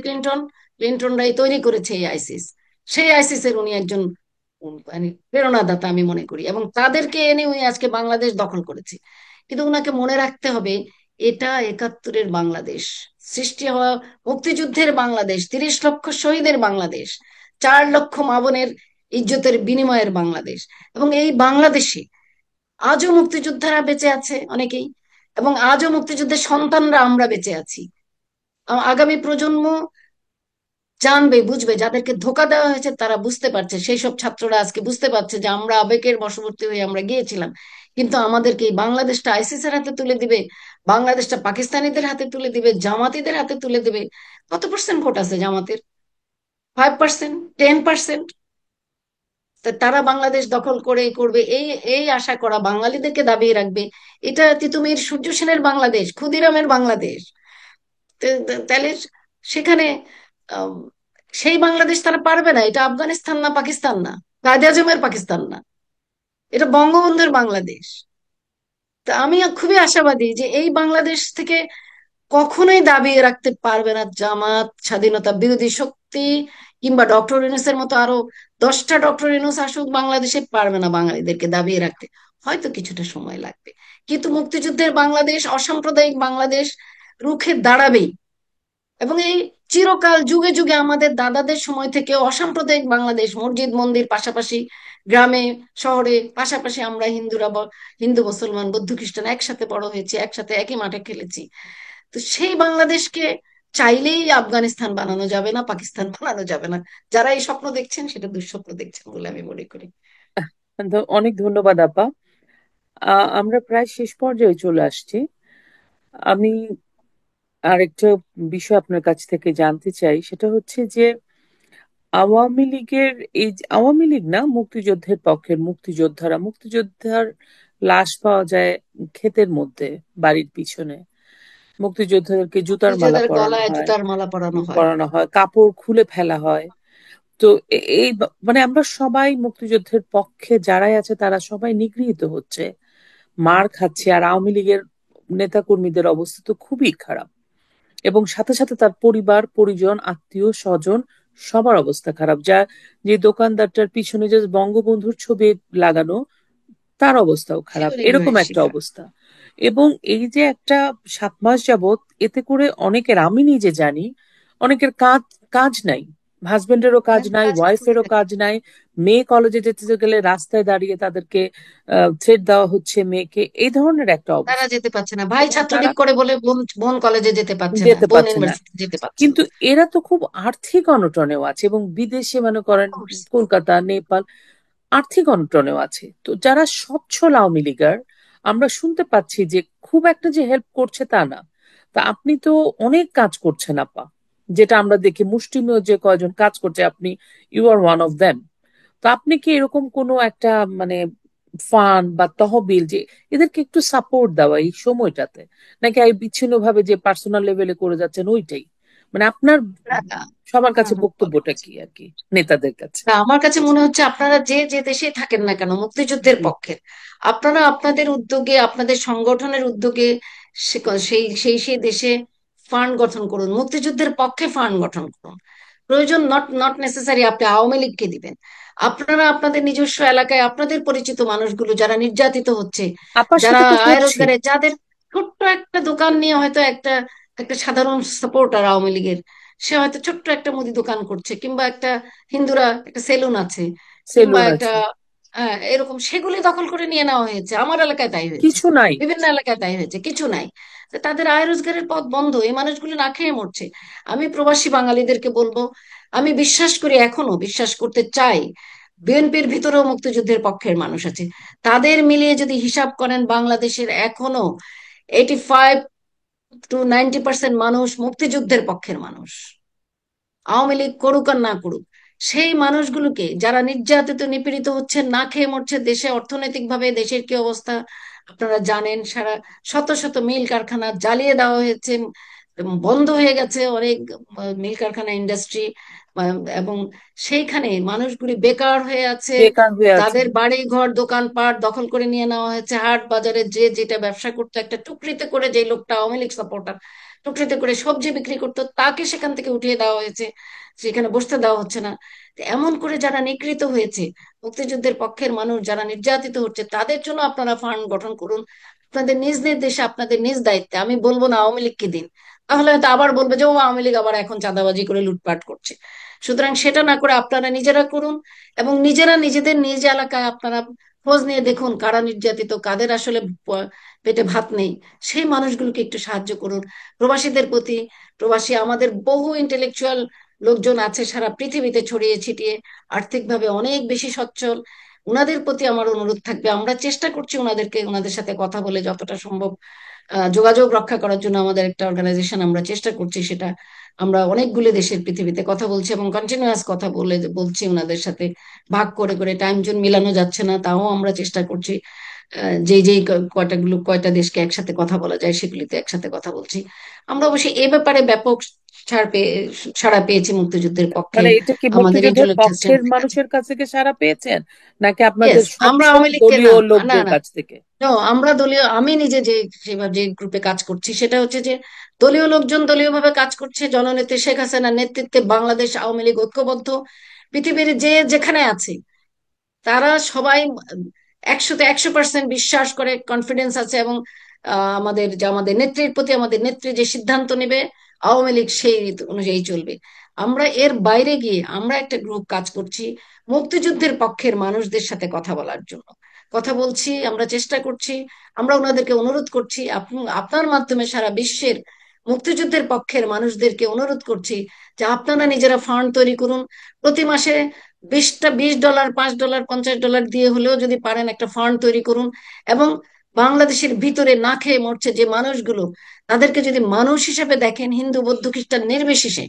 ক্লিন্টনরাই তৈরি করেছে এই আইসিস। সেই আইসিস এর উনি একজন মানে প্রেরণাদাতা আমি মনে করি, এবং তাদেরকে এনে উনি আজকে বাংলাদেশ দখল করেছে। কিন্তু উনাকে মনে রাখতে হবে, এটা 71-এর বাংলাদেশ, সৃষ্টি হওয়া মুক্তিযুদ্ধের বাংলাদেশ, 30 লক্ষ শহীদের বাংলাদেশ, 4 লক্ষ মা বোনের ইজ্জতের বিনিময়ের বাংলাদেশ। এবং এই বাংলাদেশে আজও মুক্তিযোদ্ধারা বেঁচে আছে অনেকেই, এবং আজও মুক্তিযুদ্ধের সন্তানরা আমরা বেঁচে আছি। আগামী প্রজন্ম জানবে, বুঝবে, যাদেরকে ধোকা দেওয়া হয়েছে তারা বুঝতে পারছে, সেই সব ছাত্ররা আজকে বুঝতে পারছে যে আমরা আবেগের বশবর্তী হয়ে আমরা গিয়েছিলাম। কিন্তু আমাদেরকে এই বাংলাদেশটা আইসিসের হাতে তুলে দিবে, বাংলাদেশটা পাকিস্তানিদের হাতে তুলে দিবে, জামাতিদের হাতে তুলে দিবে। কত পার্সেন্ট ভোট আছে জামাতের? 5%, 10%। তারা বাংলাদেশ দখল করে করবে এই এই আশা করা, বাঙালিদেরকে দাবিয়ে রাখবে। এটা তিতুমির সূর্য সেনের বাংলাদেশ, ক্ষুদিরামের বাংলাদেশ। তাহলে সেখানে আম, সেই বাংলাদেশ তারা পারবে না। এটা আফগানিস্তান না, পাকিস্তান না, কায়েদ আজমের পাকিস্তান না, এটা বঙ্গবন্ধুর বাংলাদেশ। তা আমি খুবই আশাবাদী যে এই বাংলাদেশ থেকে কখনোই দাবিয়ে রাখতে পারবে না জামাত, স্বাধীনতা বিরোধী শক্তি, কিংবা ডক্টর ইউনূসের মতো আরো 10টা ডক্টর ইউনূস আসুক বাংলাদেশে, পারবে না বাঙালিদেরকে দাবিয়ে রাখতে। হয়তো কিছুটা সময় লাগবে, কিন্তু মুক্তিযুদ্ধের বাংলাদেশ, অসাম্প্রদায়িক বাংলাদেশ রুখে দাঁড়াবেই। এবং এই চিরকাল যুগে যুগে আমাদের দাদাদের সময় থেকে অসাম্প্রদায়িক বাংলাদেশ, মসজিদ মন্দির পাশাপাশি, গ্রামে শহরে পাশাপাশি, আমরা হিন্দুরা হিন্দু মুসলমান বৌদ্ধ খ্রিস্টান একসাথে বড় হয়েছি, একসাথে একই মাঠে খেলেছি। তো সেই বাংলাদেশকে চাইলেই আফগানিস্তান বানানো যাবে না, পাকিস্তান বানানো যাবে না। যারা এই স্বপ্ন দেখছেন সেটা দুঃস্বপ্ন দেখছেন বলে আমি মনে করি। অনেক ধন্যবাদ আপা। আমরা প্রায় শেষ পর্যায়ে চলে আসছি। আমি আরেকটা বিষয় আপনার কাছ থেকে জানতে চাই, সেটা হচ্ছে যে আওয়ামী লীগের আওয়ামী লীগ না, মুক্তিযুদ্ধের পক্ষের মুক্তিযোদ্ধার লাশ পাওয়া যায় ক্ষেতের মধ্যে, বাড়ির পিছনে। মুক্তিযোদ্ধাদেরকে জুতার মালা মুক্তিযোদ্ধার গলায় জুতার মালা পরানো হয়। পরানো হয়, কাপড় খুলে ফেলা হয়। তো মানে আমরা সবাই মুক্তিযুদ্ধের পক্ষে যারাই আছে তারা সবাই নিগৃহীত হচ্ছে, মার খাচ্ছে। আর আওয়ামী লীগের নেতাকর্মীদের অবস্থা তো খুবই খারাপ, এবং সাথে সাথে তার পরিবার পরিজন আত্মীয় স্বজন সবার অবস্থা খারাপ। যে দোকানদারটার পিছনে যে বঙ্গবন্ধুর ছবি লাগানো, তার অবস্থাও খারাপ, সেও এরকম নিগ্রহের একটা শিকার। অবস্থা। এবং এই যে একটা 7 মাস যাবত, এতে করে অনেকের, আমি নিজে জানি, অনেকের কাজ কাজ নাই, হাজবেন্ডেরও কাজ হ্যাঁ, নাই, কাজ খুবই ওয়াইফেরও থাকে। কাজ নাই। মেয়ে কলেজে যেতে গেলে রাস্তায় দাঁড়িয়ে তাদেরকে থ্রেট দেওয়া হচ্ছে মেয়েকে, এই ধরনের একটা তারা অবস্থা। যেতে পারছে না ভাই, এবং তারা ছাত্রলীগ করে বলে বোন বোন কলেজে যেতে পারছে না, যেতে বোন পারছে না। ইউনিভার্সিটি যেতে পারছে না। কিন্তু এরা তো খুব আর্থিক অনটনেও আছে, এবং বিদেশে মনে করেন কলকাতা নেপাল আর্থিক অনটনেও আছে। তো যারা সচ্ছল আওয়ামী লীগার, আমরা শুনতে পাচ্ছি যে খুব একটা যে হেল্প করছে তা না। তা আপনি তো অনেক কাজ করছেন আপা, যেটা আমরা দেখি মুষ্টিমেয় যে কয়জন কাজ করছে, আপনি you are one of them. তো আপনি কি এরকম কোনো একটা মানে ফান্ড বা তহবিল, যে এদেরকে একটু সাপোর্ট দেওয়া এই সময়টাতে, নাকি এই বিচ্ছিন্ন ভাবে যে পার্সোনাল লেভেলে করে যাচ্ছেন ওইটাই, মানে আপনার না, না, সবার হুম, কাছে হুম, বলেন। বক্তব্যটা কি আর কি, নেতাদের কাছে? না, আমার কাছে মনে হচ্ছে আপনারা যে যে দেশে থাকেন না কেন মুক্তিযুদ্ধের জি। পক্ষে, আপনারা আপনাদের উদ্যোগে আপনাদের সংগঠনের উদ্যোগে সেই সেই সেই দেশে ফান্ড গঠন করুন, মুক্তিযুদ্ধের পক্ষে ফান্ড গঠন করুন। প্রয়োজন নট নট নেসেসারি আপনি আওয়ামী লীগকে দিবেন। আপনারা আপনাদের নিজস্ব এলাকায় আপনাদের পরিচিত মানুষগুলো যারা নির্যাতিত হচ্ছে, আপার যারা সাথে তো আয় করছি। রোজগারে, যাদের ছোট্ট একটা দোকান নিয়ে হয়তো একটা একটা সাধারণ সাপোর্টার আওয়ামী লীগের, সে হয়তো ছোট্ট একটা মুদি দোকান করছে, কিংবা একটা হিন্দুরা একটা সেলুন আছে, কিংবা সেলুন একটা আছে। এরকম, সেগুলি দখল করে নিয়ে নেওয়া হয়েছে। আমার এলাকায় তাই হয়েছে, কিছু নাই। বিভিন্ন এলাকায় তাই হয়েছে, কিছু নাই। তো তাদের আয় রোজগারের পথ বন্ধ, এই মানুষগুলো না খেয়ে মরছে। আমি প্রবাসী বাঙালিদেরকে বলবো, আমি বিশ্বাস করি, এখনো বিশ্বাস করতে চাই, বিএনপির ভিতরেও মুক্তিযুদ্ধের পক্ষের মানুষ আছে। তাদের মিলিয়ে যদি হিসাব করেন, বাংলাদেশের এখনো 85 to 90% মানুষ মুক্তিযুদ্ধের পক্ষের মানুষ। আওয়ামী লীগ করুক আর না করুক, সেই মানুষগুলোকে যারা নির্যাতিত নিপীড়িত হচ্ছে, না খেয়ে মরছে, দেশে অর্থনৈতিক ভাবে দেশের কি অবস্থা আপনারা জানেন। সারা শত শত মিল কারখানা জ্বালিয়ে দেওয়া হয়েছে, বন্ধ হয়ে গেছে অনেক মিল কারখানা, ইন্ডাস্ট্রি, এবং সেইখানে মানুষগুলি বেকার হয়ে আছে। বেকার হয়ে আছে। তাদের বাড়ি ঘর দোকানপাট দখল করে নিয়ে নেওয়া হয়েছে। হাট বাজারে যে যেটা ব্যবসা করতো, একটা টুকরিতে করে, যে লোকটা আওয়ামী লীগ সাপোর্টার টুকরিতে করে সবজি বিক্রি করতো, তাকে সেখান থেকে উঠিয়ে দেওয়া হয়েছে, সেখানে বসতে দেওয়া হচ্ছে না। তো এমন করে যারা নিগৃহীত হয়েছে, মুক্তিযুদ্ধের পক্ষের মানুষ যারা নির্যাতিত হচ্ছে, তাদের জন্য আপনারা ফান্ড গঠন করুন, আপনাদের নিজ নিজ দেশে আপনাদের নিজ দায়িত্বে। আমি বলবো না আওয়ামী লীগকে দিন, তাহলে হয়তো আবার বলবে যে ও আওয়ামী লীগ আবার এখন চাঁদাবাজি করে লুটপাট করছে। সুতরাং সেটা না করে আপনারা নিজেরা করুন, এবং নিজেরা নিজেদের নিজ এলাকায় আপনারা খোঁজ নিয়ে দেখুন কারা নির্যাতিত, কাদের আসলে পেটে ভাত নেই, সেই মানুষগুলোকে একটু সাহায্য করুন। প্রবাসীদের প্রতি, প্রবাসী আমাদের বহু ইন্টেলেকচুয়াল লোকজন আছে সারা পৃথিবীতে ছড়িয়ে ছিটিয়ে, আর্থিকভাবে অনেক বেশি সচ্ছল। ওনাদের প্রতি আমার অনুরোধ থাকবে, আমরা চেষ্টা করছি ওনাদেরকে, ওনাদের সাথে কথা বলে যতটা সম্ভব যোগাযোগ রক্ষা করার জন্য আমাদের একটা অর্গানাইজেশন আমরা চেষ্টা করছি সেটা। আমরা অনেকগুলো দেশের পৃথিবীতে কথা বলছি এবং কন্টিনিউয়াস কথা বলছি ওনাদের সাথে, ভাগ করে করে। টাইম জোন মিলানো যাচ্ছে না, তাও আমরা চেষ্টা করছি যেই যেই কয়টা দেশকে একসাথে কথা বলা যায় সেগুলিতে একসাথে কথা বলছি। আমরা অবশ্যই এ ব্যাপারে ব্যাপক ছাড় পেয়ে সাড়া পেয়েছি মুক্তিযুদ্ধের পক্ষে মানে এটা কি আমাদের মুক্তিযুদ্ধের ইন্টেলেকচুয়াল। পক্ষের মানুষের কাছে কি সাড়া পেয়েছেন, নাকি আপনাদের ইয়েস, আমরা সচ্ছল আওয়ামী লীগকে না, দলীয় না, লোকদের না, কাছ থেকে? no, আমরা দলীয়, আমি নিজে যে সেভাবে যে গ্রুপে কাজ করছি সেটা হচ্ছে যে দলীয় লোকজন দলীয় ভাবে কাজ করছে। জননেত্রী শেখ হাসিনার নেতৃত্বে বাংলাদেশ আওয়ামী লীগ ঐক্যবদ্ধ, পৃথিবীর যে যেখানে আছে তারা সবাই 100% বিশ্বাস করে, কনফিডেন্স আছে, এবং আমাদের নেত্রীর প্রতি, আমাদের নেত্রী যে সিদ্ধান্ত নেবে আওয়ামী লীগ সেই রীতি অনুযায়ী চলবে। আমরা এর বাইরে গিয়ে আমরা একটা গ্রুপ কাজ করছি মুক্তিযুদ্ধের পক্ষের মানুষদের সাথে কথা বলার জন্য। কথা বলছি, আমরা চেষ্টা করছি, আমরা ওনাদেরকে অনুরোধ করছি, আপনার মাধ্যমে সারা বিশ্বের মুক্তিযুদ্ধের পক্ষের মানুষদেরকে অনুরোধ করছি যে আপনারা নিজেরা ফান্ড তৈরি করুন। প্রতি মাসে 20 ডলার, $5, $50 দিয়ে হলেও যদি পারেন একটা ফান্ড তৈরি করুন, এবং বাংলাদেশের ভিতরে না খেয়ে মরছে যে মানুষগুলো, তাদেরকে যদি মানুষ হিসেবে দেখেন, হিন্দু বৌদ্ধ খ্রিস্টান নির্বিশেষে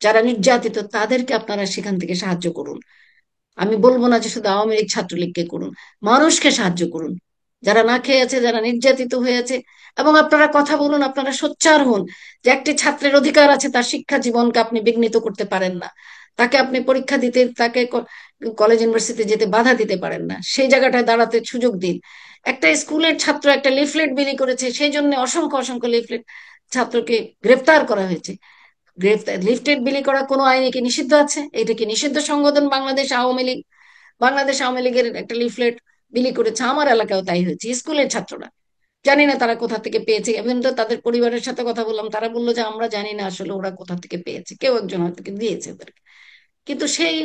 যারা নির্যাতিত, তাদেরকে আপনারা সেখান থেকে সাহায্য করুন। আমি বলবো না যে শুধু আওয়ামী লীগ ছাত্রলীগকে করুন, মানুষকে সাহায্য করুন যারা না খেয়ে আছে, যারা নির্যাতিত হয়ে আছে। এবং আপনারা কথা বলুন, আপনারা সোচ্চার হন যে একটি ছাত্রের অধিকার আছে, তার শিক্ষা জীবনকে আপনি বিঘ্নিত করতে পারেন না, তাকে আপনি পরীক্ষা দিতে, তাকে কলেজ ইউনিভার্সিটি যেতে বাধা দিতে পারেন না, সেই জায়গাটায় দাঁড়াতে সুযোগ দিন। একটা স্কুলের ছাত্র একটা লিফলেট বিলি করেছে, সেই জন্য অসংখ্য অসংখ্য লিফলেট ছাত্রকে গ্রেফতার করা হয়েছে। গ্রেফতার লিফলেট বিলি করা কোনো আইনে কি নিষিদ্ধ আছে? এটা কি নিষিদ্ধ সংগঠন বাংলাদেশ আওয়ামী লীগ? বাংলাদেশ আওয়ামী লীগের একটা লিফলেট বিলি করেছে, আমার এলাকাও তাই হয়েছে, স্কুলের ছাত্ররা। জানি না তারা কোথা থেকে পেয়েছে, এবং তো তাদের পরিবারের সাথে কথা বললাম, তারা বললো যে আমরা জানি না আসলে ওরা কোথা থেকে পেয়েছে, কেউ একজন হয়তো দিয়েছে ওদেরকে। কিন্তু সেই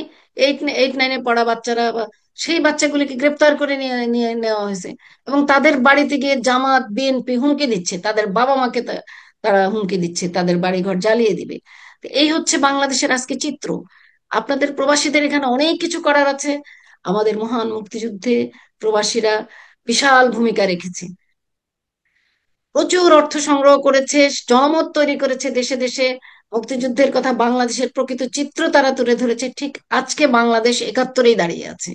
8 9-এ পড়া বাচ্চারা বা সেই বাচ্চাগুলিকে গ্রেপ্তার করে নিয়ে নিয়ে নেওয়া হয়েছে, এবং তাদের বাড়িতে গিয়ে জামাত বিএনপি হুমকি দিচ্ছে, তাদের বাবা মাকে তারা হুমকি দিচ্ছে, তাদের বাড়িঘর জ্বালিয়ে দিবে। তো এই হচ্ছে বাংলাদেশের আজকে চিত্র। আপনাদের প্রবাসীদের এখানে অনেক কিছু করার আছে। আমাদের মহান মুক্তিযুদ্ধে প্রবাসীরা বিশাল ভূমিকা রেখেছে, প্রচুর অর্থ সংগ্রহ করেছে, জনমত তৈরি করেছে দেশে দেশে। মুক্তিযুদ্ধের কথা, বাংলাদেশের প্রকৃত চিত্র তারা তুলে ধরেছে। ঠিক আজকে বাংলাদেশ একাত্তরেই দাঁড়িয়ে আছে।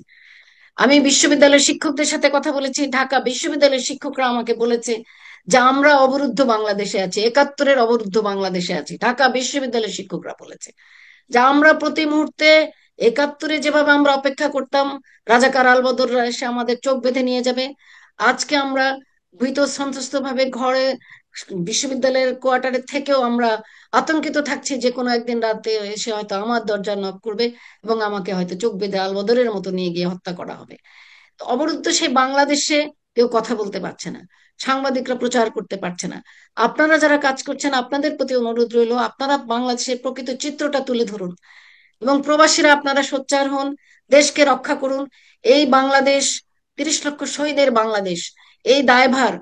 আমি বিশ্ববিদ্যালয়ের শিক্ষকদের সাথে কথা বলেছি, ঢাকা বিশ্ববিদ্যালয়ের শিক্ষকরা আমাকে বলেছে যে আমরা অবরুদ্ধ বাংলাদেশে আছি, একাত্তরের অবরুদ্ধ বাংলাদেশে আছি। ঢাকা বিশ্ববিদ্যালয়ের শিক্ষকরা বলেছে যে আমরা প্রতি মুহূর্তে একাত্তরে যেভাবে আমরা অপেক্ষা করতাম রাজাকার আলবদররা এসে আমাদের চোখ বেঁধে নিয়ে যাবে, আজকে আমরা ভীত সন্ত্রস্ত ভাবে ঘরে, বিশ্ববিদ্যালয়ের কোয়ার্টারে থেকেও আমরা আতঙ্কিত থাকছি যে কোনো একদিন রাতে এসে হয়তো আমার দরজা নক করবে এবং আমাকে হয়তো চোখ বেঁধে আলবদরের মতো নিয়ে গিয়ে হত্যা করা হবে। তো অবরুদ্ধ সেই বাংলাদেশে কেউ কথা বলতে পারছে না, সাংবাদিকরা প্রচার করতে পারছে না। আপনারা যারা কাজ করছেন, আপনাদের প্রতি অনুরোধ রইল, আপনারা বাংলাদেশের প্রকৃত চিত্রটা তুলে ধরুন এবং প্রবাসীরা আপনারা সোচ্চার হন, দেশকে রক্ষা করুন। এই বাংলাদেশ 30 লক্ষ শহীদের বাংলাদেশ, এই দায়ভার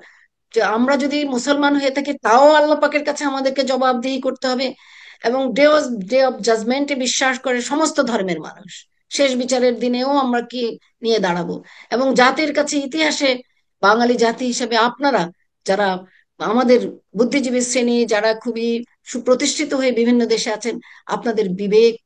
যে আমরা যদি মুসলমান হয়ে থাকি তাও আল্লাহ পাকের কাছে আমাদেরকে জবাবদিহি করতে হবে। এবং ডে অফ জাজমেন্টে বিশ্বাস করে সমস্ত ধর্মের মানুষ, শেষ বিচারের দিনেও আমরা কি নিয়ে দাঁড়াবো। এবং জাতির কাছে, ইতিহাসে বাঙালি জাতি হিসেবে আপনারা যারা আমাদের বুদ্ধিজীবী শ্রেণী, যারা খুবই সুপ্রতিষ্ঠিত হয়ে বিভিন্ন দেশে আছেন, আপনাদের বিবেক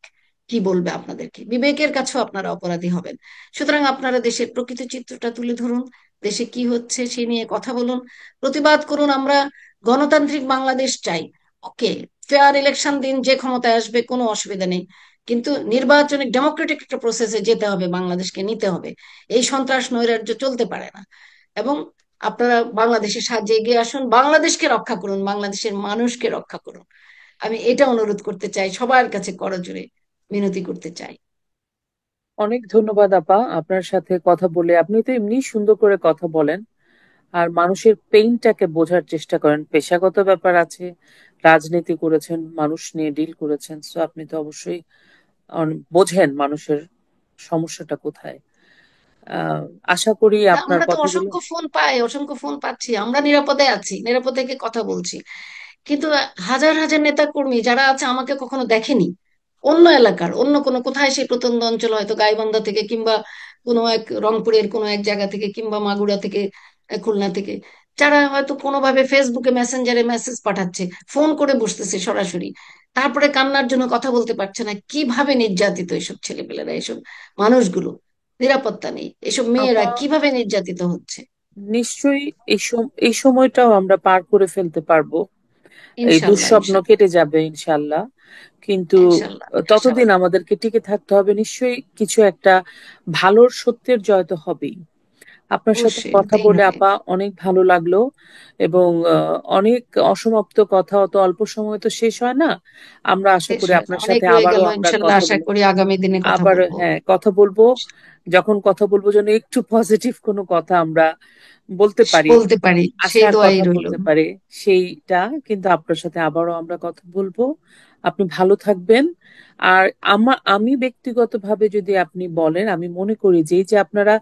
কি বলবে? আপনাদেরকে বিবেকের কাছেও আপনারা অপরাধী হবেন। সুতরাং আপনারা দেশের প্রকৃত চিত্রটা তুলে ধরুন, দেশে কি হচ্ছে সে নিয়ে কথা বলুন, প্রতিবাদ করুন। আমরা গণতান্ত্রিক বাংলাদেশ চাই। ওকে, ফেয়ার ইলেকশন দিন, যে ক্ষমতায় আসবে কোনো অসুবিধা নেই, কিন্তু নির্বাচনিক ডেমোক্রেটিক একটা প্রসেসে যেতে হবে, বাংলাদেশকে নিতে হবে। এই সন্ত্রাস নৈরাজ্য চলতে পারে না। এবং আপনারা বাংলাদেশের সাহায্যে এগিয়ে আসুন, বাংলাদেশকে রক্ষা করুন, বাংলাদেশের মানুষকে রক্ষা করুন। আমি এটা অনুরোধ করতে চাই, সবার কাছে করজোড়ে মিনতি করতে চাই। অনেক ধন্যবাদ আপা, আপনার সাথে কথা বলে। আপনি তো এমনি সুন্দর করে কথা বলেন আর মানুষের পেইনটাকে বোঝার চেষ্টা করেন। পেশাগত ব্যাপার আছে, রাজনীতি করেছেন, মানুষ নিয়ে ডিল করেছেন, সো আপনি তো অবশ্যই বোঝেন মানুষের সমস্যাটা কোথায়। আহ আশা করি তা আপনার আমরা তো কথাগুলো। অসংখ্য ফোন পাই, অসংখ্য ফোন পাচ্ছি, আমরা নিরাপদে আছি, নিরাপদ থেকে কথা বলছি। কিন্তু হাজার হাজার নেতা কর্মী যারা আছে আমাকে কখনো দেখেনি, অন্য এলাকার অন্য কোনো কোথায় সেই প্রত্যন্ত অঞ্চল, হয়তো গাইবান্ধা থেকে কিংবা কোনো এক রংপুরের কোনো এক জায়গা থেকে কিংবা মাগুরা থেকে, খুলনা থেকে, যারা হয়তো কোনোভাবে ফেসবুকে মেসেঞ্জারে মেসেজ পাঠাচ্ছে, ফোন করে বসতেছে সরাসরি, তারপরে কান্নার জন্য কথা বলতে পারছে না। কিভাবে নির্যাতিত এসব ছেলেপেলেরা, এসব মানুষগুলো, নিরাপত্তা নেই, এসব মেয়েরা আপা, কিভাবে নির্যাতিত হচ্ছে। নিশ্চয়ই এই সময়টাও আমরা পার করে ফেলতে পারবো। এই ইনশাল্লাহ, দুঃস্বপ্ন ইনশাল্লাহ, কেটে যাবে ইনশাল্লাহ। কিন্তু ইনশাল্লাহ, এটা ততদিন স্বাভাবিক। আমাদেরকে টিকে থাকতে হবে। নিশ্চয়ই কিছু একটা ভালোর, সত্যের জয় তো হবেই। আপনার সাথে অবশ্যই কথা হতেই বলে হবে। আপা অনেক ভালো লাগলো। এবং অনেক অসমাপ্ত কথা অত অল্প সময় তো শেষ হয় না। আমরা আশা শেষ করি হয় না, আপনার অনেক সাথে রয়ে আবারও গেল, আমরা ইনশাল্লাহ কথা আশা বলবো। করি আগামী দিনে কথা আবার বলবো। হ্যাঁ, কথা বলবো। যখন কথা বলবো যেন একটু পজিটিভ কোনো কথা আমরা বলতে পারি, বলতে পারি, সেই আশার দোয়াই কথা রইল। বলতে পারি। সেইটা কিন্তু আপনার সাথে আবারও আমরা কথা বলবো। আপনি ভালো থাকবেন। আর আমি ব্যক্তিগতভাবে যদি আপনি বলেন, আমি মনে করি যে এই যে আপনারা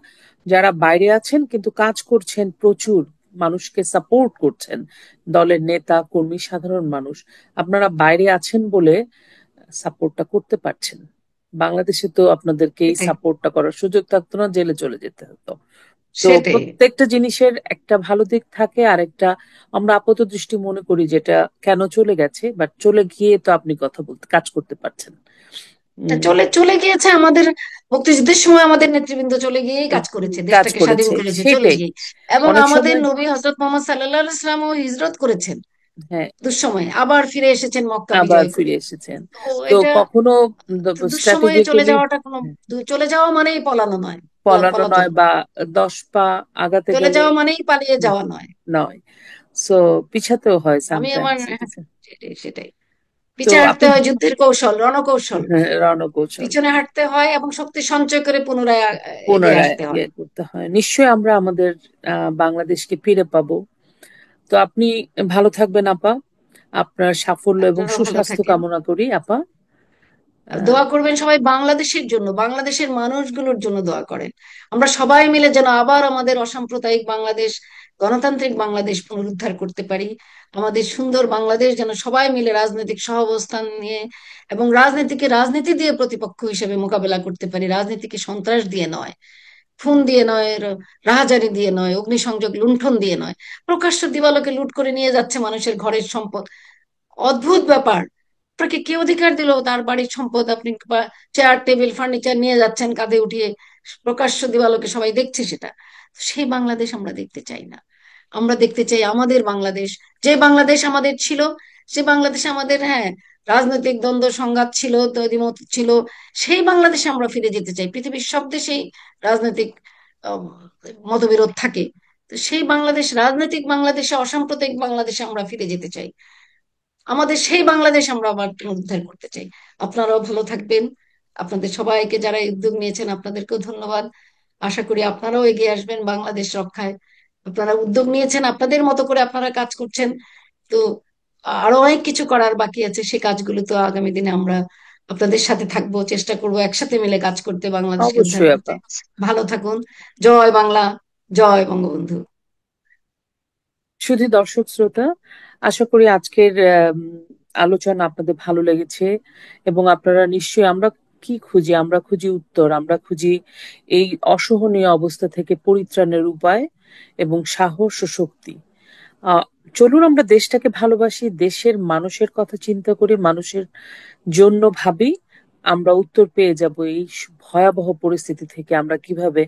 যারা বাইরে আছেন কিন্তু কাজ করছেন প্রচুর, মানুষকে সাপোর্ট করছেন, দলের নেতা কর্মী সাধারণ মানুষ, আপনারা বাইরে আছেন বলে সাপোর্টটা করতে পারছেন। বাংলাদেশে তো আপনাদেরকে এই সেটাই, সাপোর্টটা করার সুযোগ থাকতো না, জেলে চলে যেতে হতো। তো সেটাই। প্রত্যেকটা জিনিসের একটা ভালো দিক থাকে আর একটা আমরা আপাত দৃষ্টি মনে করি যেটা কেন চলে গেছে, বাট চলে গিয়ে তো আপনি কথা বলতে কাজ করতে পারছেন। তা উম, চলে চলে গিয়েছে আমাদের মুক্তিযুদ্ধের সময়, আমাদের নেতৃবৃন্দ চলে গিয়েই কাজ করেছে, কাজ দেশটাকে স্বাধীন করেছে করেছে চলে সেটাই। গিয়ে। এবং অনেক আমাদের সময় নবী হজরত মোহাম্মদ সাল্লাল্লাহু আলাইহি ওয়াসাল্লাম হিজরত করেছেন হ্যাঁ, দুঃসময়ে, আবার ফিরে এসেছেন মক্কা আবার বিজয় করে। ফিরে এসেছেন। তো তো এটা, কখনো দুঃসময়ে চলে স্ট্র্যাটেজিক্যালি যাওয়াটা কোনো, চলে যাওয়া মানেই পলানো নয়, পলানো পলাতক নয়, বা নয়। 10 পা আগাতে চলে গেলে যাওয়া মানেই পালিয়ে হুম, যাওয়া নয়। নয়। সো পিছাতেও হয় আমি আমার, সামটাইমস। সেটাই, সেটাই। তো পিছে হাঁটতে আপনি হয়, যুদ্ধের কৌশল, রণকৌশল। রণকৌশল পিছনে হাঁটতে হয় এবং শক্তি সঞ্চয় করে পুনরায় এগিয়ে পুনরায় আসতে হয়। ইয়ে করতে হয়। নিশ্চয়ই আমরা আমাদের বাংলাদেশকে ফিরে পাবো। তো আপনি ভালো থাকবেন আপা। আপনার সাফল্য এবং আপনারাও ভালো সুস্বাস্থ্য থাকেন। কামনা করি আপা। আর আহ, দোয়া করবেন সবাই বাংলাদেশের জন্য, বাংলাদেশের মানুষগুলোর জন্য দোয়া করেন। আমরা সবাই মিলে যেন আবার আমাদের অসাম্প্রদায়িক বাংলাদেশ, গণতান্ত্রিক বাংলাদেশ পুনরুদ্ধার করতে পারি। আমাদের সুন্দর বাংলাদেশ যেন সবাই মিলে রাজনৈতিক সহাবস্থান নিয়ে এবং রাজনীতিকে রাজনীতি দিয়ে প্রতিপক্ষ হিসেবে মোকাবেলা করতে পারি, রাজনীতিকে সন্ত্রাস দিয়ে নয়। খুন দিয়ে নয়, রাহাজানি দিয়ে নয়, অগ্নিসংযোগ লুণ্ঠন দিয়ে নয়, প্রকাশ্য দিবালোকে লুট করে নিয়ে যাচ্ছে মানুষের ঘরের সম্পদ। অদ্ভুত ব্যাপার। আপনাকে কে অধিকার দিল তার বাড়ির সম্পদ আপনি চেয়ার টেবিল ফার্নিচার নিয়ে যাচ্ছেন কাঁধে উঠিয়ে, প্রকাশ্য দিবালোকে সবাই দেখছে সেটা? সেই বাংলাদেশ আমরা দেখতে চাই না। আমরা দেখতে চাই আমাদের বাংলাদেশ, যে বাংলাদেশ আমাদের ছিল, সে বাংলাদেশে আমাদের, হ্যাঁ, রাজনৈতিক দ্বন্দ্ব সংঘাত ছিল, দ্বিমত ছিল, সেই বাংলাদেশে আমরা ফিরে যেতে চাই। পৃথিবীর সব দেশেই রাজনৈতিক আহ, মতবিরোধ থাকে। তো সেই বাংলাদেশ, রাজনৈতিক বাংলাদেশে, অসাম্প্রদায়িক বাংলাদেশে আমরা ফিরে যেতে চাই। আমাদের সেই বাংলাদেশ আমরা আবার পুনরুদ্ধার করতে চাই। আপনারাও ভালো থাকবেন। আপনাদের সবাইকে, যারা এই উদ্যোগ নিয়েছেন, আপনাদেরকেও ধন্যবাদ। আশা করি আপনারাও এগিয়ে আসবেন বাংলাদেশ রক্ষায়। আপনারা উদ্যোগ নিয়েছেন, আপনাদের মতো করে আপনারা কাজ করছেন। তো আরো অনেক কিছু করার বাকি আছে, সে কাজগুলো তো আগামী দিনে আমরা আপনাদের সাথে থাকবো, চেষ্টা করব একসাথে মিলে কাজ করতে, বাংলাদেশকে উদ্ধার অবশ্যই করতে। আপা। ভালো থাকুন। জয় বাংলা, জয় বঙ্গবন্ধু। শুধু দর্শক শ্রোতা, আশা করি আজকের আলোচনা আপনাদের ভালো লেগেছে এবং আপনারা নিশ্চয়ই, আমরা কি খুঁজি? আমরা খুঁজি উত্তর, আমরা খুঁজি এই অসহনীয় অবস্থা থেকে পরিত্রাণের উপায় এবং সাহস ও শক্তি। আহ চলুন আমরা দেশটাকে ভালোবাসি, দেশের মানুষের কথা চিন্তা করি, মানুষের জন্য ভাবি। আমরা উত্তর পেয়ে যাব এই ভয়াবহ পরিস্থিতি থেকে আমরা কিভাবে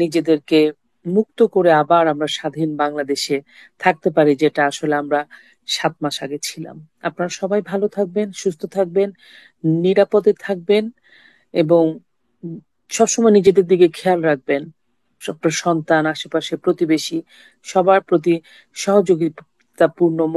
নিজেদেরকে মুক্ত করে আবার আমরা স্বাধীন বাংলাদেশে থাকতে পারি, যেটা আসলে আমরা 7 মাস আগে ছিলাম। আপনারা সবাই ভালো থাকবেন, সুস্থ থাকবেন, নিরাপদে থাকবেন এবং উম, সবসময় নিজেদের দিকে খেয়াল রাখবেন। আপনার সন্তান, আশেপাশে প্রতিবেশী, সবার প্রতি সহযোগিতাপূর্ণ